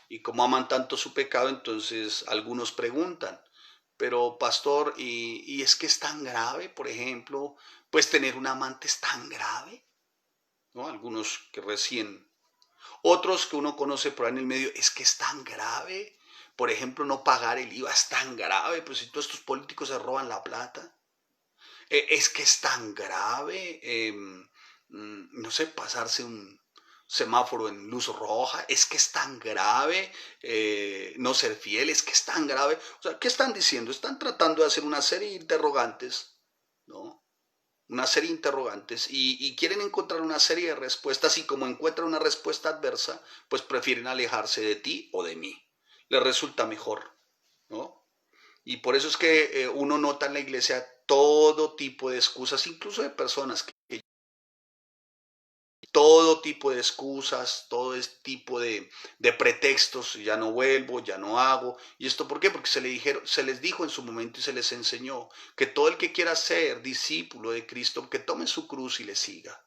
y como aman tanto su pecado, entonces algunos preguntan, pero pastor, ¿y es que es tan grave, por ejemplo, pues tener un amante es tan grave? ¿No? Algunos que recién, otros que uno conoce por ahí en el medio, es que es tan grave. Por ejemplo, no pagar el IVA es tan grave, pues si todos estos políticos se roban la plata. Es que es tan grave, no sé, pasarse un semáforo en luz roja, es que es tan grave, no ser fiel, es que es tan grave. O sea, ¿qué están diciendo? Están tratando de hacer una serie de interrogantes, ¿no? Una serie de interrogantes y quieren encontrar una serie de respuestas y como encuentran una respuesta adversa, pues prefieren alejarse de ti o de mí. Les resulta mejor, ¿no? Y por eso es que uno nota en la iglesia todo tipo de excusas, incluso de personas que todo tipo de excusas, todo este tipo de pretextos, ya no vuelvo, ya no hago. ¿Y esto por qué? Porque se les dijo en su momento y se les enseñó que todo el que quiera ser discípulo de Cristo, que tome su cruz y le siga.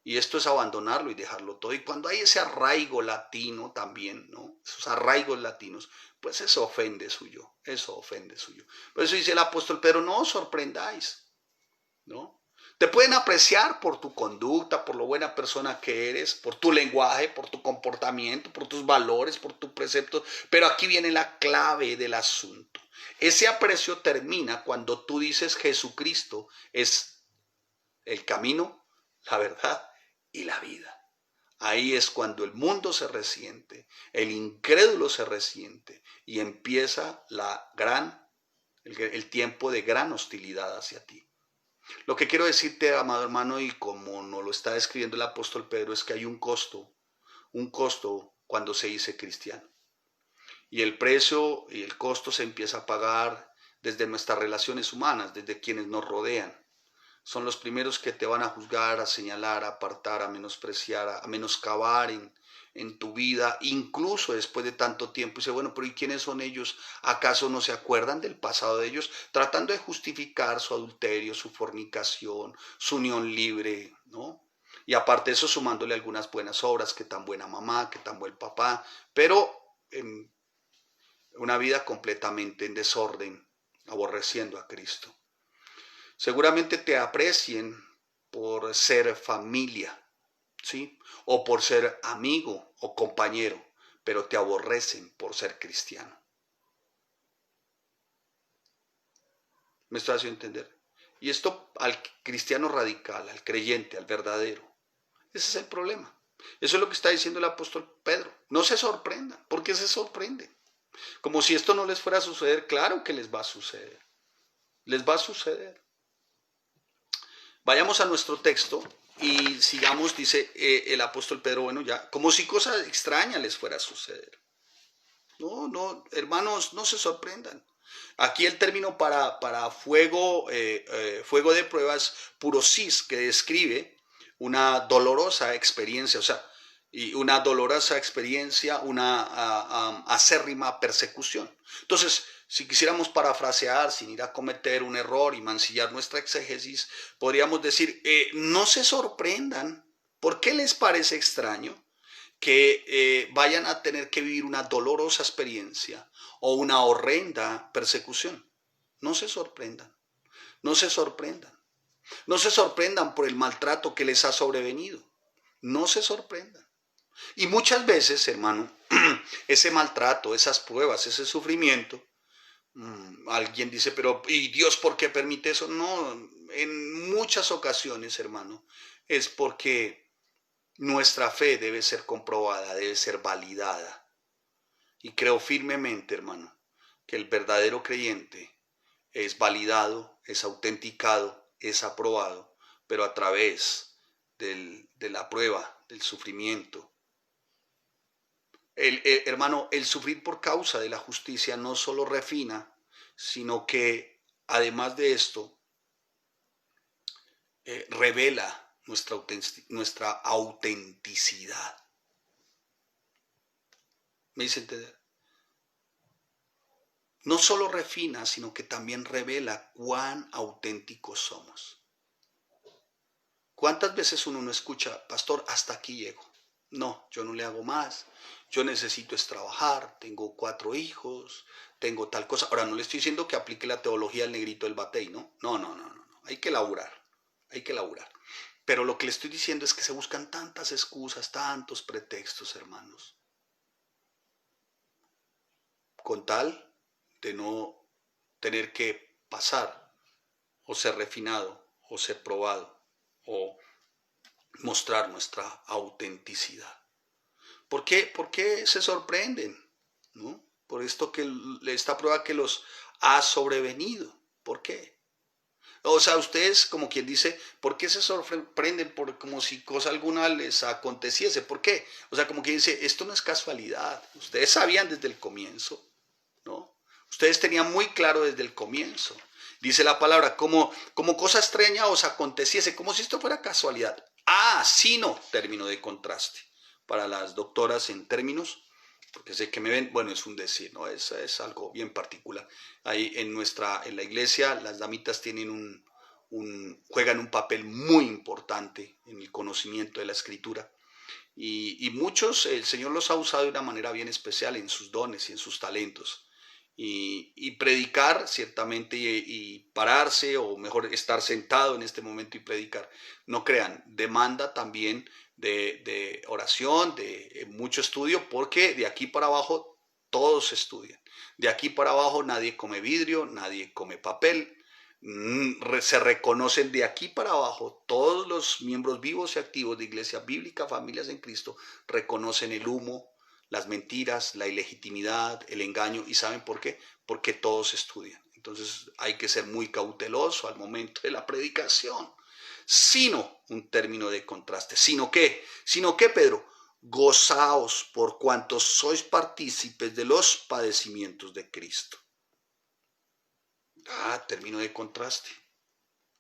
Y esto es abandonarlo y dejarlo todo. Y cuando hay ese arraigo latino también, ¿no? Esos arraigos latinos, pues eso ofende suyo, eso ofende suyo. Por eso dice el apóstol Pedro, no os sorprendáis, ¿no? Te pueden apreciar por tu conducta, por lo buena persona que eres, por tu lenguaje, por tu comportamiento, por tus valores, por tus preceptos, pero aquí viene la clave del asunto. Ese aprecio termina cuando tú dices Jesucristo es el camino, la verdad y la vida. Ahí es cuando el mundo se resiente, el incrédulo se resiente y empieza el tiempo de gran hostilidad hacia ti. Lo que quiero decirte, amado hermano, y como nos lo está describiendo el apóstol Pedro, es que hay un costo cuando se dice cristiano. Y el precio y el costo se empieza a pagar desde nuestras relaciones humanas, desde quienes nos rodean. Son los primeros que te van a juzgar, a señalar, a apartar, a menospreciar, a menoscabar en tu vida, incluso después de tanto tiempo. Y dice, bueno, pero ¿y quiénes son ellos? ¿Acaso no se acuerdan del pasado de ellos? Tratando de justificar su adulterio, su fornicación, su unión libre, ¿no? Y aparte de eso, sumándole algunas buenas obras, que tan buena mamá, que tan buen papá, pero una vida completamente en desorden, aborreciendo a Cristo. Seguramente te aprecien por ser familia, ¿sí? O por ser amigo o compañero, pero te aborrecen por ser cristiano. ¿Me estoy haciendo entender? Y esto al cristiano radical, al creyente, al verdadero. Ese es el problema. Eso es lo que está diciendo el apóstol Pedro. No se sorprendan. ¿Por qué se sorprenden? Como si esto no les fuera a suceder. Claro que les va a suceder. Les va a suceder. Vayamos a nuestro texto y sigamos, dice el apóstol Pedro, bueno, ya, como si cosa extraña les fuera a suceder. No, no, hermanos, no se sorprendan. Aquí el término para fuego, fuego de pruebas, purosis, que describe una dolorosa experiencia, o sea, y una dolorosa experiencia, una acérrima persecución. Entonces, si quisiéramos parafrasear sin ir a cometer un error y mancillar nuestra exégesis, podríamos decir, no se sorprendan. ¿Por qué les parece extraño que vayan a tener que vivir una dolorosa experiencia o una horrenda persecución? No se sorprendan, no se sorprendan. No se sorprendan por el maltrato que les ha sobrevenido. No se sorprendan. Y muchas veces, hermano, ese maltrato, esas pruebas, ese sufrimiento, alguien dice, pero ¿y Dios por qué permite eso? No, en muchas ocasiones, hermano, es porque nuestra fe debe ser comprobada, debe ser validada. Y creo firmemente, hermano, que el verdadero creyente es validado, es autenticado, es aprobado, pero a través de la prueba, del sufrimiento. Hermano, el sufrir por causa de la justicia no solo refina, sino que además de esto, revela nuestra autenticidad. ¿Me dice entender? No solo refina, sino que también revela cuán auténticos somos. ¿Cuántas veces uno no escucha, pastor, hasta aquí llego? No, yo no le hago más. Yo necesito es trabajar, tengo 4 hijos, tengo tal cosa. Ahora, no le estoy diciendo que aplique la teología del negrito del batey, ¿no? No. Hay que laburar, hay que laburar. Pero lo que le estoy diciendo es que se buscan tantas excusas, tantos pretextos, hermanos, con tal de no tener que pasar o ser refinado o ser probado o mostrar nuestra autenticidad. ¿Por qué se sorprenden? ¿No? Por esta prueba que los ha sobrevenido. ¿Por qué? O sea, ustedes, como quien dice, ¿por qué se sorprenden como si cosa alguna les aconteciese? ¿Por qué? O sea, como quien dice, esto no es casualidad. Ustedes sabían desde el comienzo, ¿no? Ustedes tenían muy claro desde el comienzo. Dice la palabra, como cosa extraña os aconteciese, como si esto fuera casualidad. Ah, sino, término de contraste. Para las doctoras en términos, porque sé que me ven, bueno, es un decir, ¿no? Es algo bien particular. Ahí en la iglesia, las damitas tienen juegan un papel muy importante en el conocimiento de la escritura. Y muchos, el Señor los ha usado de una manera bien especial en sus dones y en sus talentos. Y predicar ciertamente y pararse o mejor estar sentado en este momento y predicar, no crean, demanda también de oración, de mucho estudio, porque de aquí para abajo todos estudian. De aquí para abajo nadie come vidrio, nadie come papel. Se reconocen de aquí para abajo, todos los miembros vivos y activos de Iglesia Bíblica, Familias en Cristo, reconocen el humo, las mentiras, la ilegitimidad, el engaño. ¿Y saben por qué? Porque todos estudian. Entonces hay que ser muy cauteloso al momento de la predicación. Sino, un término de contraste, ¿sino qué? ¿Sino qué, Pedro? Gozaos por cuantos sois partícipes de los padecimientos de Cristo. Ah, término de contraste.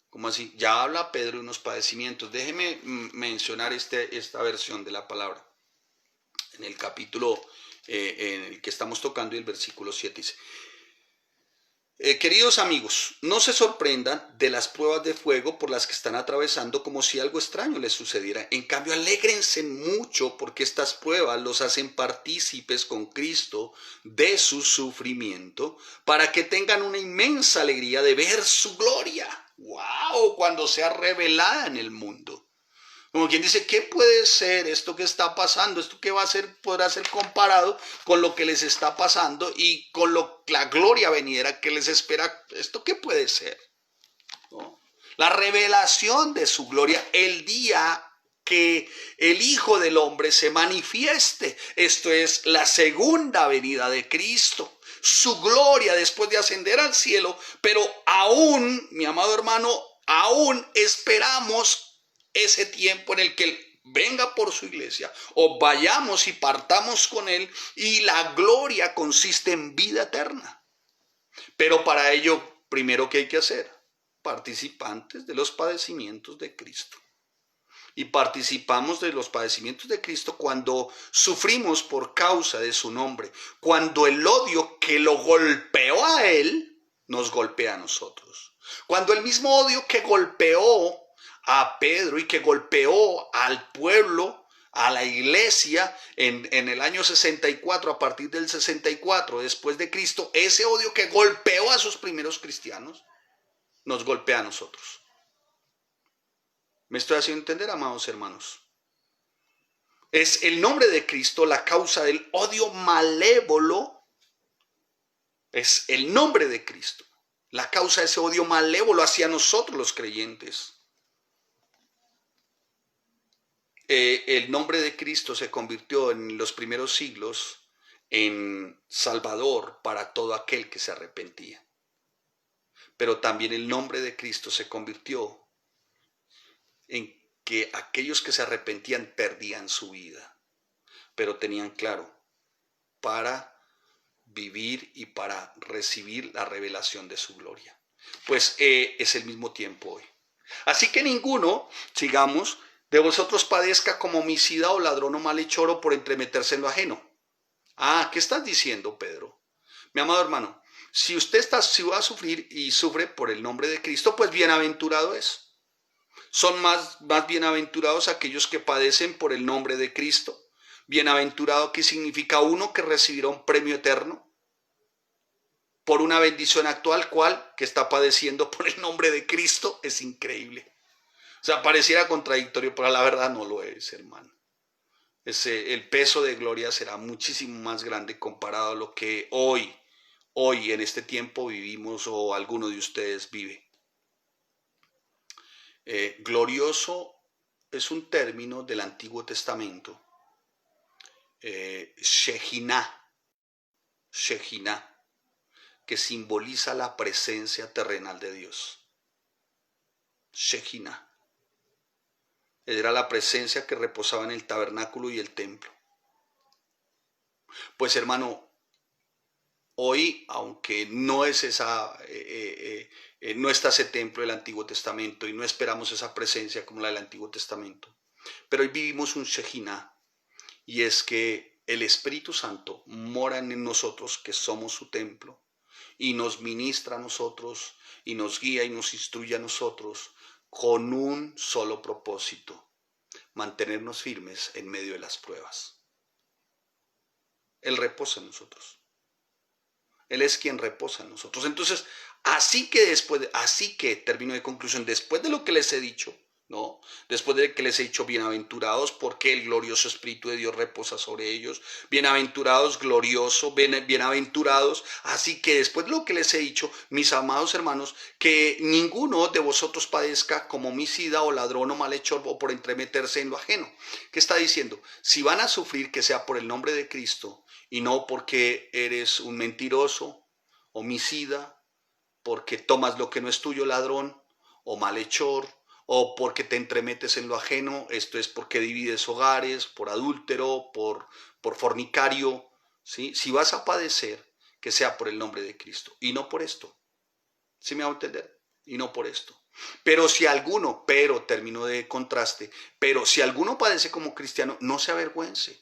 ¿Cómo así? Ya habla Pedro de unos padecimientos. Déjeme mencionar esta versión de la palabra. En el capítulo en el que estamos tocando, y el versículo 7 dice, Queridos amigos, no se sorprendan de las pruebas de fuego por las que están atravesando como si algo extraño les sucediera. En cambio, alégrense mucho porque estas pruebas los hacen partícipes con Cristo de su sufrimiento para que tengan una inmensa alegría de ver su gloria. ¡Wow! Cuando sea revelada en el mundo. Como quien dice, ¿qué puede ser esto que está pasando? ¿Esto qué va a ser? Podrá ser comparado con lo que les está pasando y con la gloria venidera que les espera. ¿Esto qué puede ser? ¿No? La revelación de su gloria el día que el Hijo del Hombre se manifieste. Esto es la segunda venida de Cristo. Su gloria después de ascender al cielo, pero aún, mi amado hermano, aún esperamos ese tiempo en el que Él venga por su iglesia o vayamos y partamos con Él, y la gloria consiste en vida eterna. Pero para ello, primero, ¿qué hay que hacer? Participantes de los padecimientos de Cristo. Y participamos de los padecimientos de Cristo cuando sufrimos por causa de su nombre, cuando el odio que lo golpeó a Él nos golpea a nosotros, cuando el mismo odio que golpeó a Pedro y que golpeó al pueblo, a la iglesia en el año 64, a partir del 64 después de Cristo, ese odio que golpeó a sus primeros cristianos, nos golpea a nosotros. ¿Me estoy haciendo entender, amados hermanos? Es el nombre de Cristo la causa del odio malévolo. Es el nombre de Cristo la causa de ese odio malévolo hacia nosotros los creyentes. El nombre de Cristo se convirtió en los primeros siglos en Salvador para todo aquel que se arrepentía. Pero también el nombre de Cristo se convirtió en que aquellos que se arrepentían perdían su vida, pero tenían claro, para vivir y para recibir la revelación de su gloria. Pues es el mismo tiempo hoy. Así que ninguno, sigamos, de vosotros padezca como homicida o ladrón o malhechor o por entremeterse en lo ajeno. Ah, ¿qué estás diciendo, Pedro? Mi amado hermano, si va a sufrir y sufre por el nombre de Cristo, pues bienaventurado es. Son más bienaventurados aquellos que padecen por el nombre de Cristo. Bienaventurado, que significa uno que recibirá un premio eterno por una bendición actual, cual que está padeciendo por el nombre de Cristo. Es increíble. O sea, pareciera contradictorio, pero la verdad no lo es, hermano. El peso de gloria será muchísimo más grande comparado a lo que hoy en este tiempo vivimos o alguno de ustedes vive. Glorioso es un término del Antiguo Testamento. Shekinah, que simboliza la presencia terrenal de Dios. Shekinah. Era la presencia que reposaba en el tabernáculo y el templo. Pues hermano, hoy, aunque no es no está ese templo del Antiguo Testamento y no esperamos esa presencia como la del Antiguo Testamento, pero hoy vivimos un Shekinah, y es que el Espíritu Santo mora en nosotros, que somos su templo, y nos ministra a nosotros, y nos guía y nos instruye a nosotros con un solo propósito: mantenernos firmes en medio de las pruebas. Él reposa en nosotros. Él es quien reposa en nosotros. Entonces, así que termino de conclusión, después de lo que les he dicho, ¿no? Después de que les he dicho bienaventurados, porque el glorioso Espíritu de Dios reposa sobre ellos, bienaventurados, bienaventurados. Así que después de lo que les he dicho, mis amados hermanos, que ninguno de vosotros padezca como homicida o ladrón o malhechor o por entremeterse en lo ajeno. ¿Qué está diciendo? Si van a sufrir, que sea por el nombre de Cristo y no porque eres un mentiroso, homicida, porque tomas lo que no es tuyo, ladrón o malhechor, o porque te entremetes en lo ajeno. Esto es porque divides hogares, por adúltero, por fornicario, ¿sí? Si vas a padecer, que sea por el nombre de Cristo y no por esto. ¿Sí me hago entender? Y no por esto. Pero si alguno, termino de contraste, pero si alguno padece como cristiano, no se avergüence.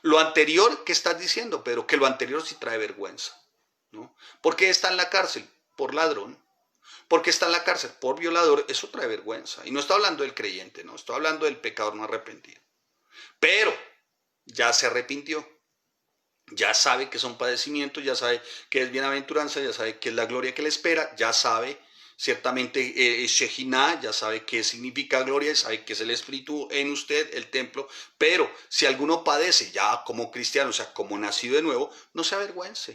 Lo anterior que estás diciendo, Pedro, que lo anterior sí trae vergüenza, ¿no? ¿Por qué está en la cárcel? Por ladrón. ¿Por qué está en la cárcel? Por violador. Eso trae vergüenza. Y no estoy hablando del creyente, no, estoy hablando del pecador no arrepentido. Pero ya se arrepintió. Ya sabe que son padecimientos, ya sabe que es bienaventuranza, ya sabe que es la gloria que le espera, ya sabe ciertamente Shekinah, ya sabe qué significa gloria, sabe que es el Espíritu en usted, el templo, pero si alguno padece ya como cristiano, o sea, como nacido de nuevo, no se avergüence.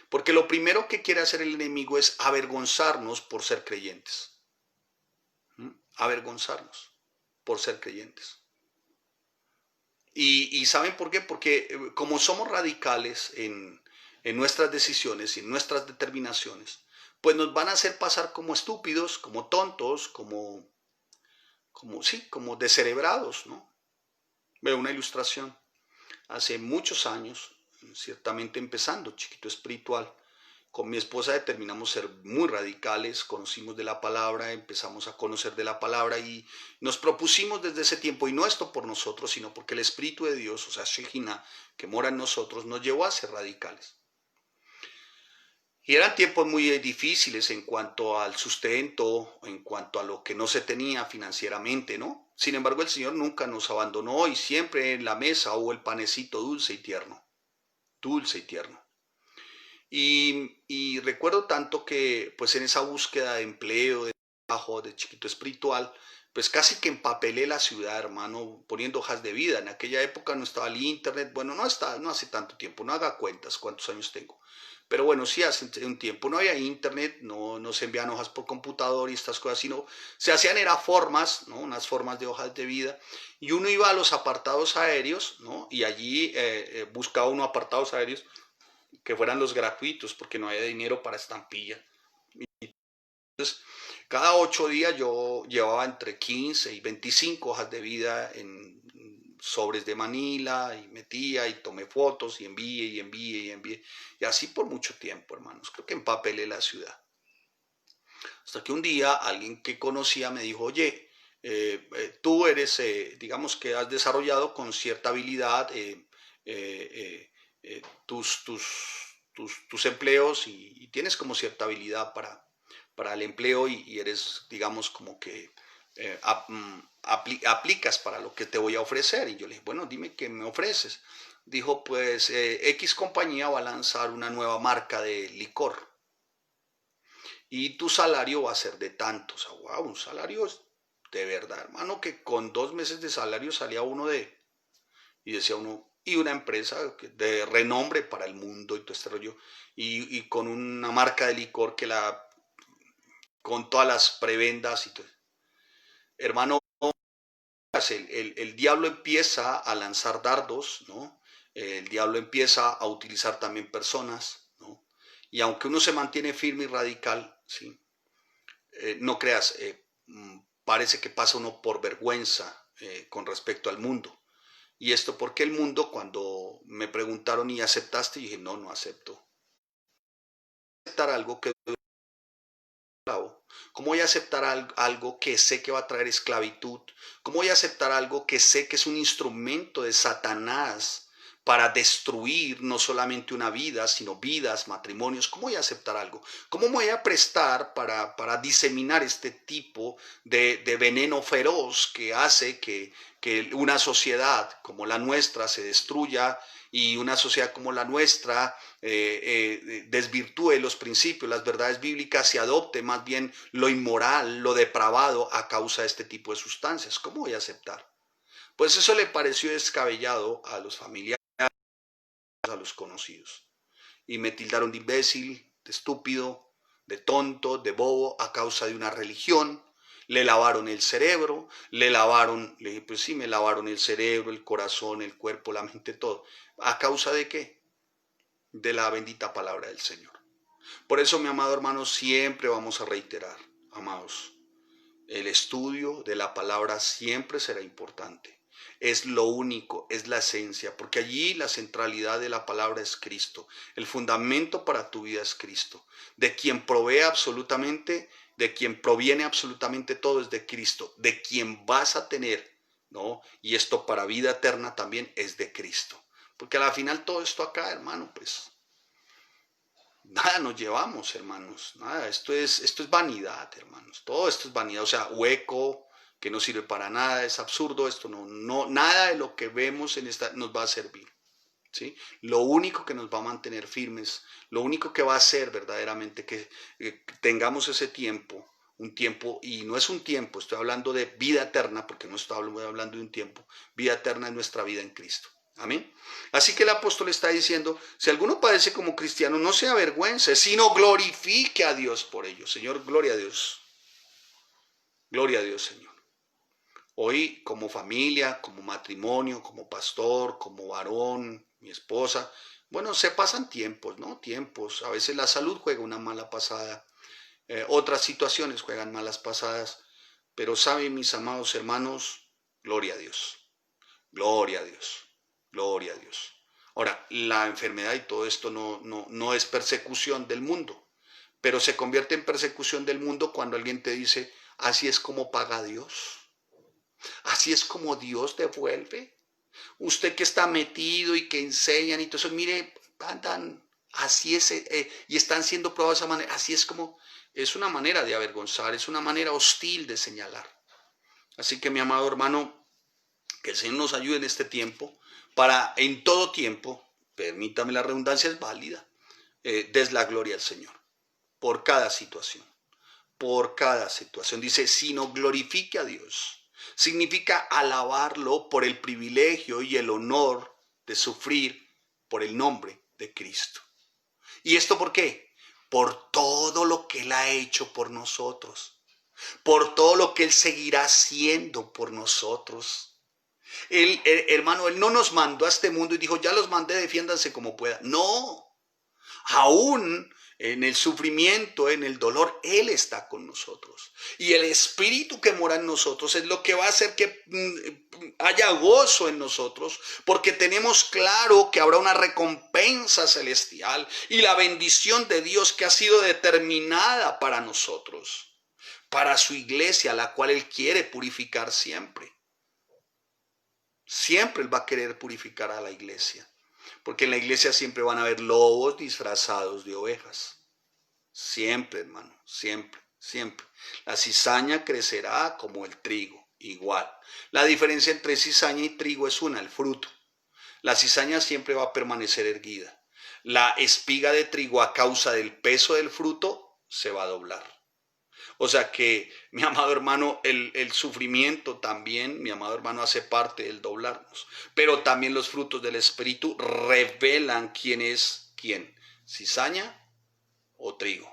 Porque lo primero que quiere hacer el enemigo es avergonzarnos por ser creyentes. ¿Mm? Avergonzarnos por ser creyentes. Y ¿saben por qué? Porque como somos radicales en nuestras decisiones y en nuestras determinaciones, pues nos van a hacer pasar como estúpidos, como tontos, sí, como descerebrados, ¿no? Veo una ilustración. Hace muchos años, ciertamente empezando, chiquito espiritual, con mi esposa determinamos ser muy radicales, conocimos de la palabra, empezamos a conocer de la palabra y nos propusimos desde ese tiempo, y no esto por nosotros, sino porque el Espíritu de Dios, o sea, Shekinah, que mora en nosotros, nos llevó a ser radicales. Y eran tiempos muy difíciles en cuanto al sustento, en cuanto a lo que no se tenía financieramente, ¿no? Sin embargo, el Señor nunca nos abandonó y siempre en la mesa hubo el panecito dulce y tierno, dulce y tierno. Y recuerdo tanto que pues en esa búsqueda de empleo, de trabajo, de chiquito espiritual, pues casi que empapelé la ciudad, hermano, poniendo hojas de vida. En aquella época no estaba el internet, bueno, no hace tanto tiempo, no haga cuentas cuántos años tengo. Pero bueno, sí hace un tiempo no había internet, no se envían hojas por computador y estas cosas, sino se hacían era formas, ¿no? Unas formas de hojas de vida. Y uno iba a los apartados aéreos, ¿no? Y allí buscaba unos apartados aéreos que fueran los gratuitos, porque no había dinero para estampilla. Entonces, cada 8 días yo llevaba entre 15 y 25 hojas de vida en sobres de Manila y metía y tomé fotos y envié y envié y envié. Y así por mucho tiempo, hermanos. Creo que empapelé la ciudad. Hasta que un día alguien que conocía me dijo, oye, tú eres, digamos que has desarrollado con cierta habilidad tus empleos y tienes como cierta habilidad para el empleo y eres, digamos, como que aplicas para lo que te voy a ofrecer. Y yo le dije, bueno, dime qué me ofreces. Dijo, pues X compañía va a lanzar una nueva marca de licor y tu salario va a ser de tantos. O sea, wow, un salario de verdad, hermano, que con 2 meses de salario salía uno y decía uno, y una empresa de renombre para el mundo y todo este rollo, y con una marca de licor con todas las prebendas y todo. Hermano, el diablo empieza a lanzar dardos, ¿no? El diablo empieza a utilizar también personas, ¿no? Y aunque uno se mantiene firme y radical, ¿sí? No creas, parece que pasa uno por vergüenza con respecto al mundo. Y esto porque el mundo, cuando me preguntaron y aceptaste, dije, no, no acepto. Aceptar algo que ¿cómo voy a aceptar algo que sé que va a traer esclavitud? ¿Cómo voy a aceptar algo que sé que es un instrumento de Satanás para destruir no solamente una vida, sino vidas, matrimonios? ¿Cómo voy a aceptar algo? ¿Cómo me voy a prestar para diseminar este tipo de veneno feroz que hace que una sociedad como la nuestra se destruya y una sociedad como la nuestra desvirtúe los principios, las verdades bíblicas y adopte más bien lo inmoral, lo depravado a causa de este tipo de sustancias? ¿Cómo voy a aceptar? Pues eso le pareció descabellado a los familiares, a los conocidos. Y me tildaron de imbécil, de estúpido, de tonto, de bobo a causa de una religión. Le lavaron el cerebro, le dije, pues sí, me lavaron el cerebro, el corazón, el cuerpo, la mente, todo. ¿A causa de qué? De la bendita palabra del Señor. Por eso, mi amado hermano, siempre vamos a reiterar, amados, el estudio de la palabra siempre será importante. Es lo único, es la esencia, porque allí la centralidad de la palabra es Cristo. El fundamento para tu vida es Cristo. De quien provee absolutamente, de quien proviene absolutamente todo es de Cristo. De quien vas a tener, ¿no? Y esto para vida eterna también es de Cristo. Porque al final todo esto acá, hermano, pues nada nos llevamos, hermanos. Nada, esto es vanidad, hermanos. Todo esto es vanidad, o sea, hueco, que no sirve para nada, es absurdo, esto nada de lo que vemos en esta nos va a servir. ¿Sí? Lo único que nos va a mantener firmes, lo único que va a hacer verdaderamente que tengamos ese tiempo, un tiempo, y no es un tiempo, estoy hablando de vida eterna, porque no estoy hablando de un tiempo, vida eterna es nuestra vida en Cristo. Amén. Así que el apóstol está diciendo, si alguno padece como cristiano, no se avergüence, sino glorifique a Dios por ello. Señor, gloria a Dios. Gloria a Dios, Señor. Hoy, como familia, como matrimonio, como pastor, como varón, mi esposa, bueno, se pasan tiempos, ¿no? Tiempos. A veces la salud juega una mala pasada, otras situaciones juegan malas pasadas, pero saben, mis amados hermanos, gloria a Dios, gloria a Dios, gloria a Dios. Ahora, la enfermedad y todo esto no es persecución del mundo, pero se convierte en persecución del mundo cuando alguien te dice, así es como paga Dios. Así es como Dios devuelve. Usted que está metido y que enseñan y todo eso, mire, andan, así es, y están siendo probados de esa manera. Así es como, es una manera de avergonzar, es una manera hostil de señalar. Así que mi amado hermano, que el Señor nos ayude en este tiempo, para en todo tiempo, permítame la redundancia, es válida, des la gloria al Señor, por cada situación. Por cada situación. Dice, sino glorifique a Dios. Significa alabarlo por el privilegio y el honor de sufrir por el nombre de Cristo. ¿Y esto por qué? Por todo lo que Él ha hecho por nosotros. Por todo lo que Él seguirá haciendo por nosotros. Hermano, Él no nos mandó a este mundo y dijo, ya los mandé, defiéndanse como puedan. No. Aún en el sufrimiento, en el dolor, Él está con nosotros. Y el Espíritu que mora en nosotros es lo que va a hacer que haya gozo en nosotros, porque tenemos claro que habrá una recompensa celestial y la bendición de Dios que ha sido determinada para nosotros, para su iglesia, la cual Él quiere purificar siempre. Siempre Él va a querer purificar a la iglesia. Porque en la iglesia siempre van a haber lobos disfrazados de ovejas. Siempre, hermano, siempre, siempre. La cizaña crecerá como el trigo, igual. La diferencia entre cizaña y trigo es una, el fruto. La cizaña siempre va a permanecer erguida. La espiga de trigo, a causa del peso del fruto, se va a doblar. O sea que, mi amado hermano, el sufrimiento también, mi amado hermano, hace parte del doblarnos. Pero también los frutos del Espíritu revelan quién es quién, cizaña o trigo.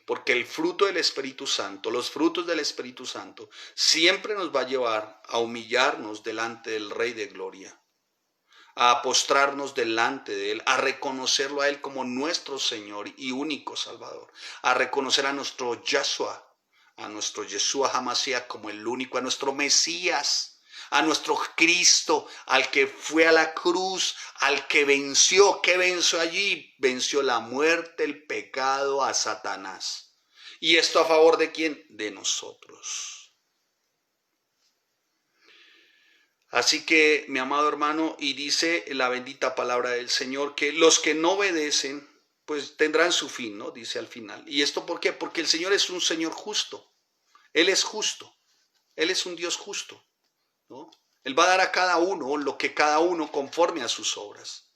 Porque el fruto del Espíritu Santo, los frutos del Espíritu Santo, siempre nos va a llevar a humillarnos delante del Rey de Gloria, a postrarnos delante de Él, a reconocerlo a Él como nuestro Señor y único Salvador, a reconocer a nuestro Yahshua, a nuestro Yeshua HaMashiach como el único, a nuestro Mesías, a nuestro Cristo, al que fue a la cruz, al que venció. ¿Qué venció allí? Venció la muerte, el pecado, a Satanás. ¿Y esto a favor de quién? De nosotros. Así que, mi amado hermano, y dice la bendita palabra del Señor, que los que no obedecen, pues tendrán su fin, ¿no? Dice al final. ¿Y esto por qué? Porque el Señor es un Señor justo. Él es justo. Él es un Dios justo, ¿no? Él va a dar a cada uno lo que cada uno conforme a sus obras.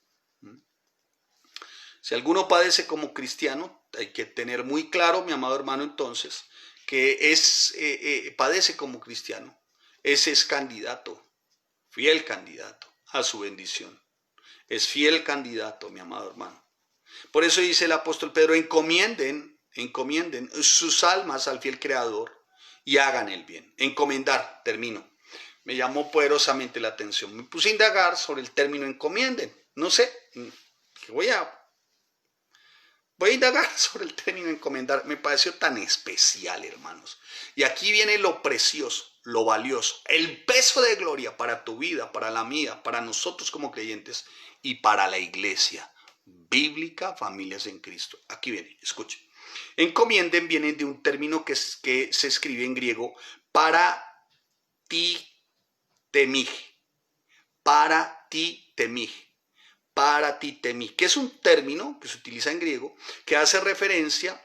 Si alguno padece como cristiano, hay que tener muy claro, mi amado hermano, entonces, que padece como cristiano. Ese es candidato, fiel candidato a su bendición. Es fiel candidato, mi amado hermano. Por eso dice el apóstol Pedro, encomienden sus almas al fiel Creador y hagan el bien. Encomendar, termino. Me llamó poderosamente la atención. Me puse a indagar sobre el término encomienden. No sé, voy a indagar sobre el término encomendar. Me pareció tan especial, hermanos. Y aquí viene lo precioso, lo valioso, el peso de gloria para tu vida, para la mía, para nosotros como creyentes y para la iglesia bíblica, familias en Cristo. Aquí viene, escuchen. Encomienden viene de un término que se escribe en griego para ti temij. Para ti temij. para ti temí, que es un término que se utiliza en griego que hace referencia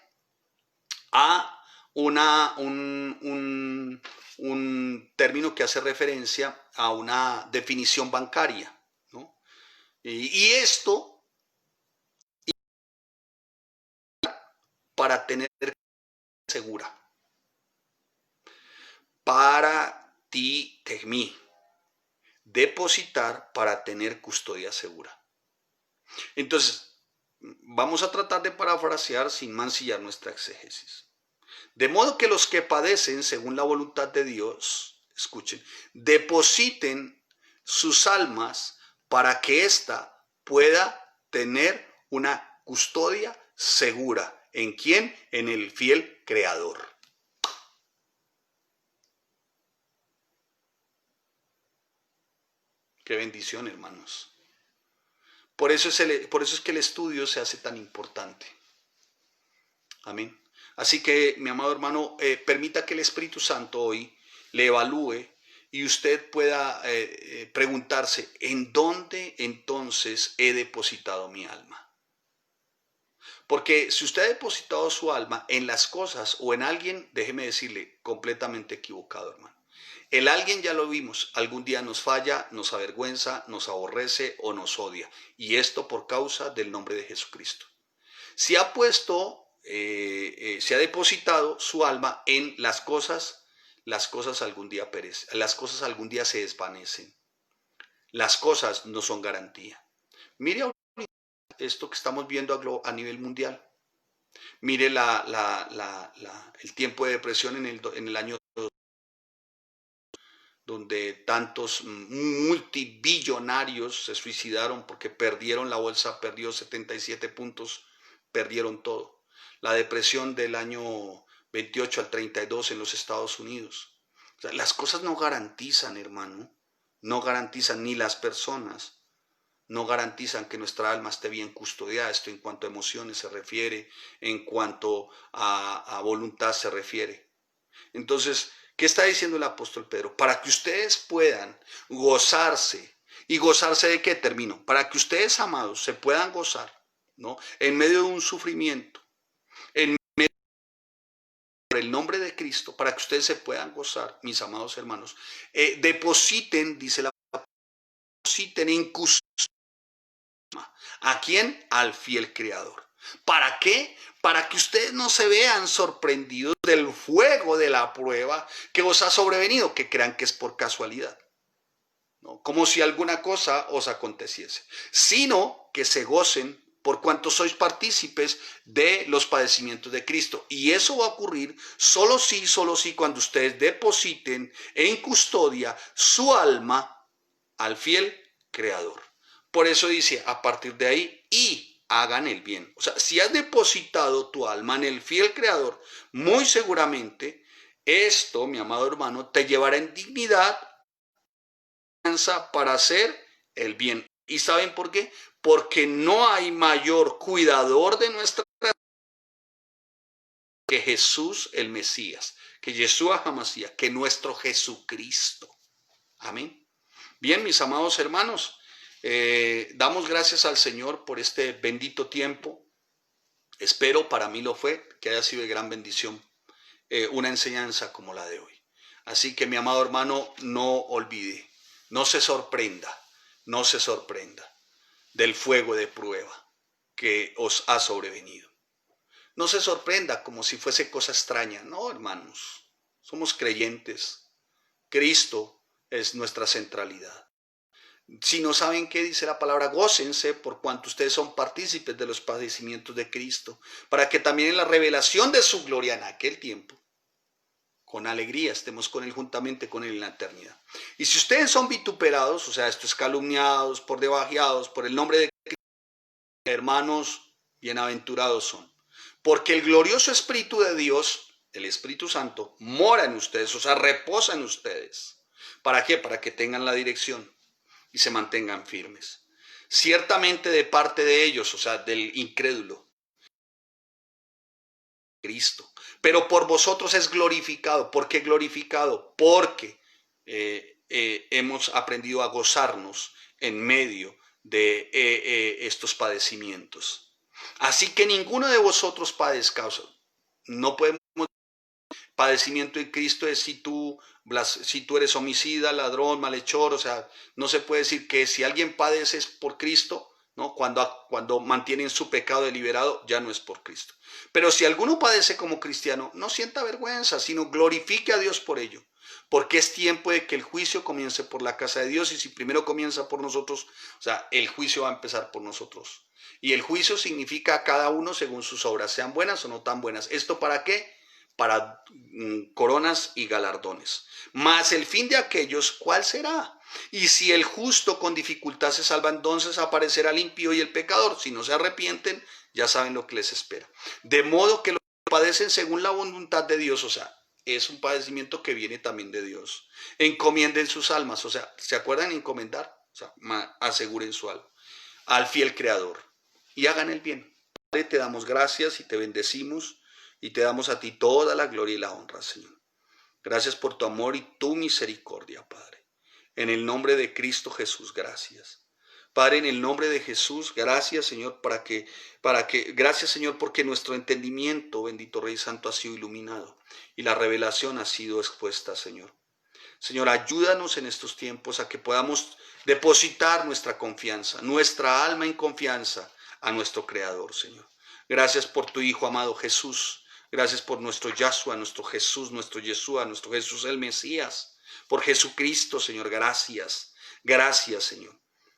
a un término que hace referencia a una definición bancaria, ¿no? Y esto para tener segura. Para ti temí. Depositar para tener custodia segura. Entonces, vamos a tratar de parafrasear sin mancillar nuestra exégesis. De modo que los que padecen según la voluntad de Dios, escuchen, depositen sus almas para que ésta pueda tener una custodia segura. ¿En quién? En el fiel Creador. Qué bendición, hermanos. Por eso es que el estudio se hace tan importante. Amén. Así que, mi amado hermano, permita que el Espíritu Santo hoy le evalúe y usted pueda preguntarse, ¿en dónde entonces he depositado mi alma? Porque si usted ha depositado su alma en las cosas o en alguien, déjeme decirle, completamente equivocado, hermano. El alguien ya lo vimos, algún día nos falla, nos avergüenza, nos aborrece o nos odia. Y esto por causa del nombre de Jesucristo. Si ha puesto, se ha depositado su alma en las cosas algún día perecen, las cosas algún día se desvanecen. Las cosas no son garantía. Mire esto que estamos viendo a nivel mundial. Mire el tiempo de depresión en el año donde tantos multibillonarios se suicidaron porque perdieron la bolsa, perdió 77 puntos, perdieron todo. La depresión del año 28 al 32 en los Estados Unidos. O sea, las cosas no garantizan, hermano, no garantizan ni las personas, no garantizan que nuestra alma esté bien custodiada, esto en cuanto a emociones se refiere, en cuanto a voluntad se refiere. Entonces, ¿qué está diciendo el apóstol Pedro? Para que ustedes puedan gozarse. ¿Y gozarse de qué? Termino. Para que ustedes, amados, se puedan gozar, ¿no? En medio de un sufrimiento, en medio por el nombre de Cristo, para que ustedes se puedan gozar, mis amados hermanos. Depositen, dice la palabra, depositen en custodia. ¿A quién? Al fiel Creador. ¿Para qué? Para que ustedes no se vean sorprendidos del fuego de la prueba que os ha sobrevenido, que crean que es por casualidad, ¿no? Como si alguna cosa os aconteciese, sino que se gocen por cuanto sois partícipes de los padecimientos de Cristo. Y eso va a ocurrir solo sí, cuando ustedes depositen en custodia su alma al fiel Creador. Por eso dice, a partir de ahí, y hagan el bien. O sea, si has depositado tu alma en el fiel Creador, muy seguramente esto, mi amado hermano, te llevará en dignidad para hacer el bien. ¿Y saben por qué? Porque no hay mayor cuidador de nuestra vida que Jesús el Mesías, que Yeshua HaMashiach, que nuestro Jesucristo. Amén. Bien, mis amados hermanos, damos gracias al Señor por este bendito tiempo. Espero, para mí lo fue, que haya sido de gran bendición una enseñanza como la de hoy. Así que, mi amado hermano, no olvide, no se sorprenda del fuego de prueba que os ha sobrevenido. No se sorprenda como si fuese cosa extraña. No, hermanos, somos creyentes. Cristo es nuestra centralidad. Si no saben qué dice la palabra, gócense por cuanto ustedes son partícipes de los padecimientos de Cristo, para que también en la revelación de su gloria en aquel tiempo, con alegría estemos con Él juntamente con Él en la eternidad. Y si ustedes son vituperados, o sea, esto es calumniados, por debajeados, por el nombre de Cristo, hermanos, bienaventurados son. Porque el glorioso Espíritu de Dios, el Espíritu Santo, mora en ustedes, o sea, reposa en ustedes. ¿Para qué? Para que tengan la dirección y se mantengan firmes. Ciertamente de parte de ellos, o sea, del incrédulo, Cristo. Pero por vosotros es glorificado. ¿Por qué glorificado? Porque hemos aprendido a gozarnos en medio de estos padecimientos. Así que ninguno de vosotros padezca. O sea, no podemos. Padecimiento en Cristo es si tú eres homicida, ladrón, malhechor. O sea, no se puede decir que si alguien padece es por Cristo, ¿no? Cuando mantienen su pecado deliberado, ya no es por Cristo. Pero si alguno padece como cristiano, no sienta vergüenza, sino glorifique a Dios por ello. Porque es tiempo de que el juicio comience por la casa de Dios, y si primero comienza por nosotros, o sea, el juicio va a empezar por nosotros. Y el juicio significa a cada uno según sus obras, sean buenas o no tan buenas. ¿Esto para qué? Para coronas y galardones. Mas el fin de aquellos, ¿cuál será? Y si el justo con dificultad se salva, entonces aparecerá el impío y el pecador. Si no se arrepienten, ya saben lo que les espera. De modo que los que padecen según la voluntad de Dios, o sea, es un padecimiento que viene también de Dios. Encomienden sus almas, o sea, ¿se acuerdan encomendar? O sea, aseguren su alma al fiel Creador y hagan el bien. Padre, te damos gracias y te bendecimos y te damos a ti toda la gloria y la honra, Señor. Gracias por tu amor y tu misericordia, Padre. En el nombre de Cristo Jesús, gracias. Padre, en el nombre de Jesús, gracias, Señor, gracias, Señor, porque nuestro entendimiento, bendito Rey Santo, ha sido iluminado y la revelación ha sido expuesta, Señor. Señor, ayúdanos en estos tiempos a que podamos depositar nuestra confianza, nuestra alma en confianza a nuestro Creador, Señor. Gracias por tu Hijo amado Jesús. Gracias por nuestro Yahshua, nuestro Jesús, nuestro Yeshua, nuestro Jesús el Mesías. Por Jesucristo, Señor, gracias. Gracias, Señor.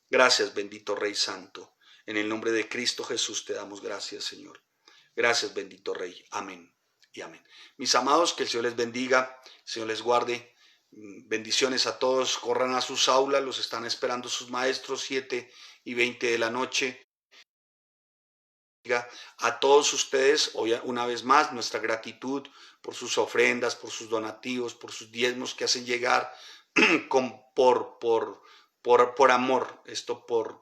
Gracias, bendito Rey Santo. En el nombre de Cristo Jesús te damos gracias, Señor. Gracias, bendito Rey. Amén y amén. Mis amados, que el Señor les bendiga, el Señor les guarde. Bendiciones a todos. Corran a sus aulas, los están esperando sus maestros, 7:20 de la noche. A todos ustedes, hoy una vez más, nuestra gratitud por sus ofrendas, por sus donativos, por sus diezmos que hacen llegar por amor,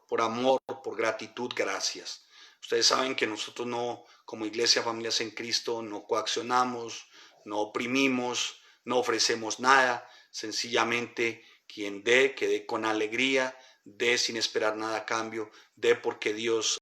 por amor, por gratitud, gracias. Ustedes saben que nosotros no, como Iglesia Familias en Cristo, no coaccionamos, no oprimimos, no ofrecemos nada. Sencillamente, quien dé, que dé con alegría, dé sin esperar nada a cambio, dé porque Dios